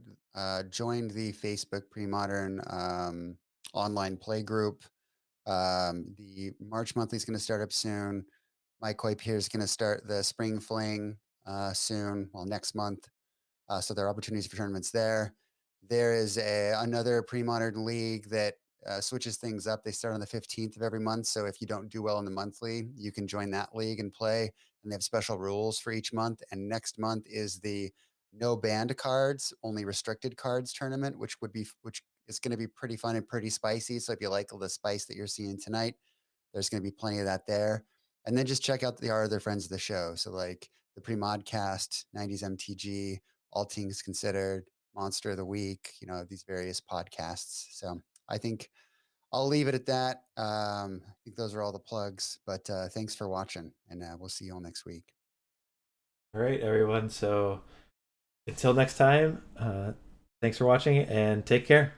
join the Facebook Premodern online play group. The March monthly is going to start up soon. Mike Hoyp here is going to start the Spring Fling soon, well, next month. So there are opportunities for tournaments there. There is another Premodern league that switches things up. They start on the 15th of every month. So if you don't do well in the monthly, you can join that league and play. And they have special rules for each month. And next month is the no banned cards, only restricted cards tournament, which is going to be pretty fun and pretty spicy. So if you like the spice that you're seeing tonight, there's going to be plenty of that there. And then just check out our other friends of the show. So like the Premodcast, 90s MTG, All Things Considered, Monster of the Week, these various podcasts. So I think I'll leave it at that. I think those are all the plugs, but thanks for watching, and we'll see you all next week. All right, everyone. So until next time, thanks for watching and take care.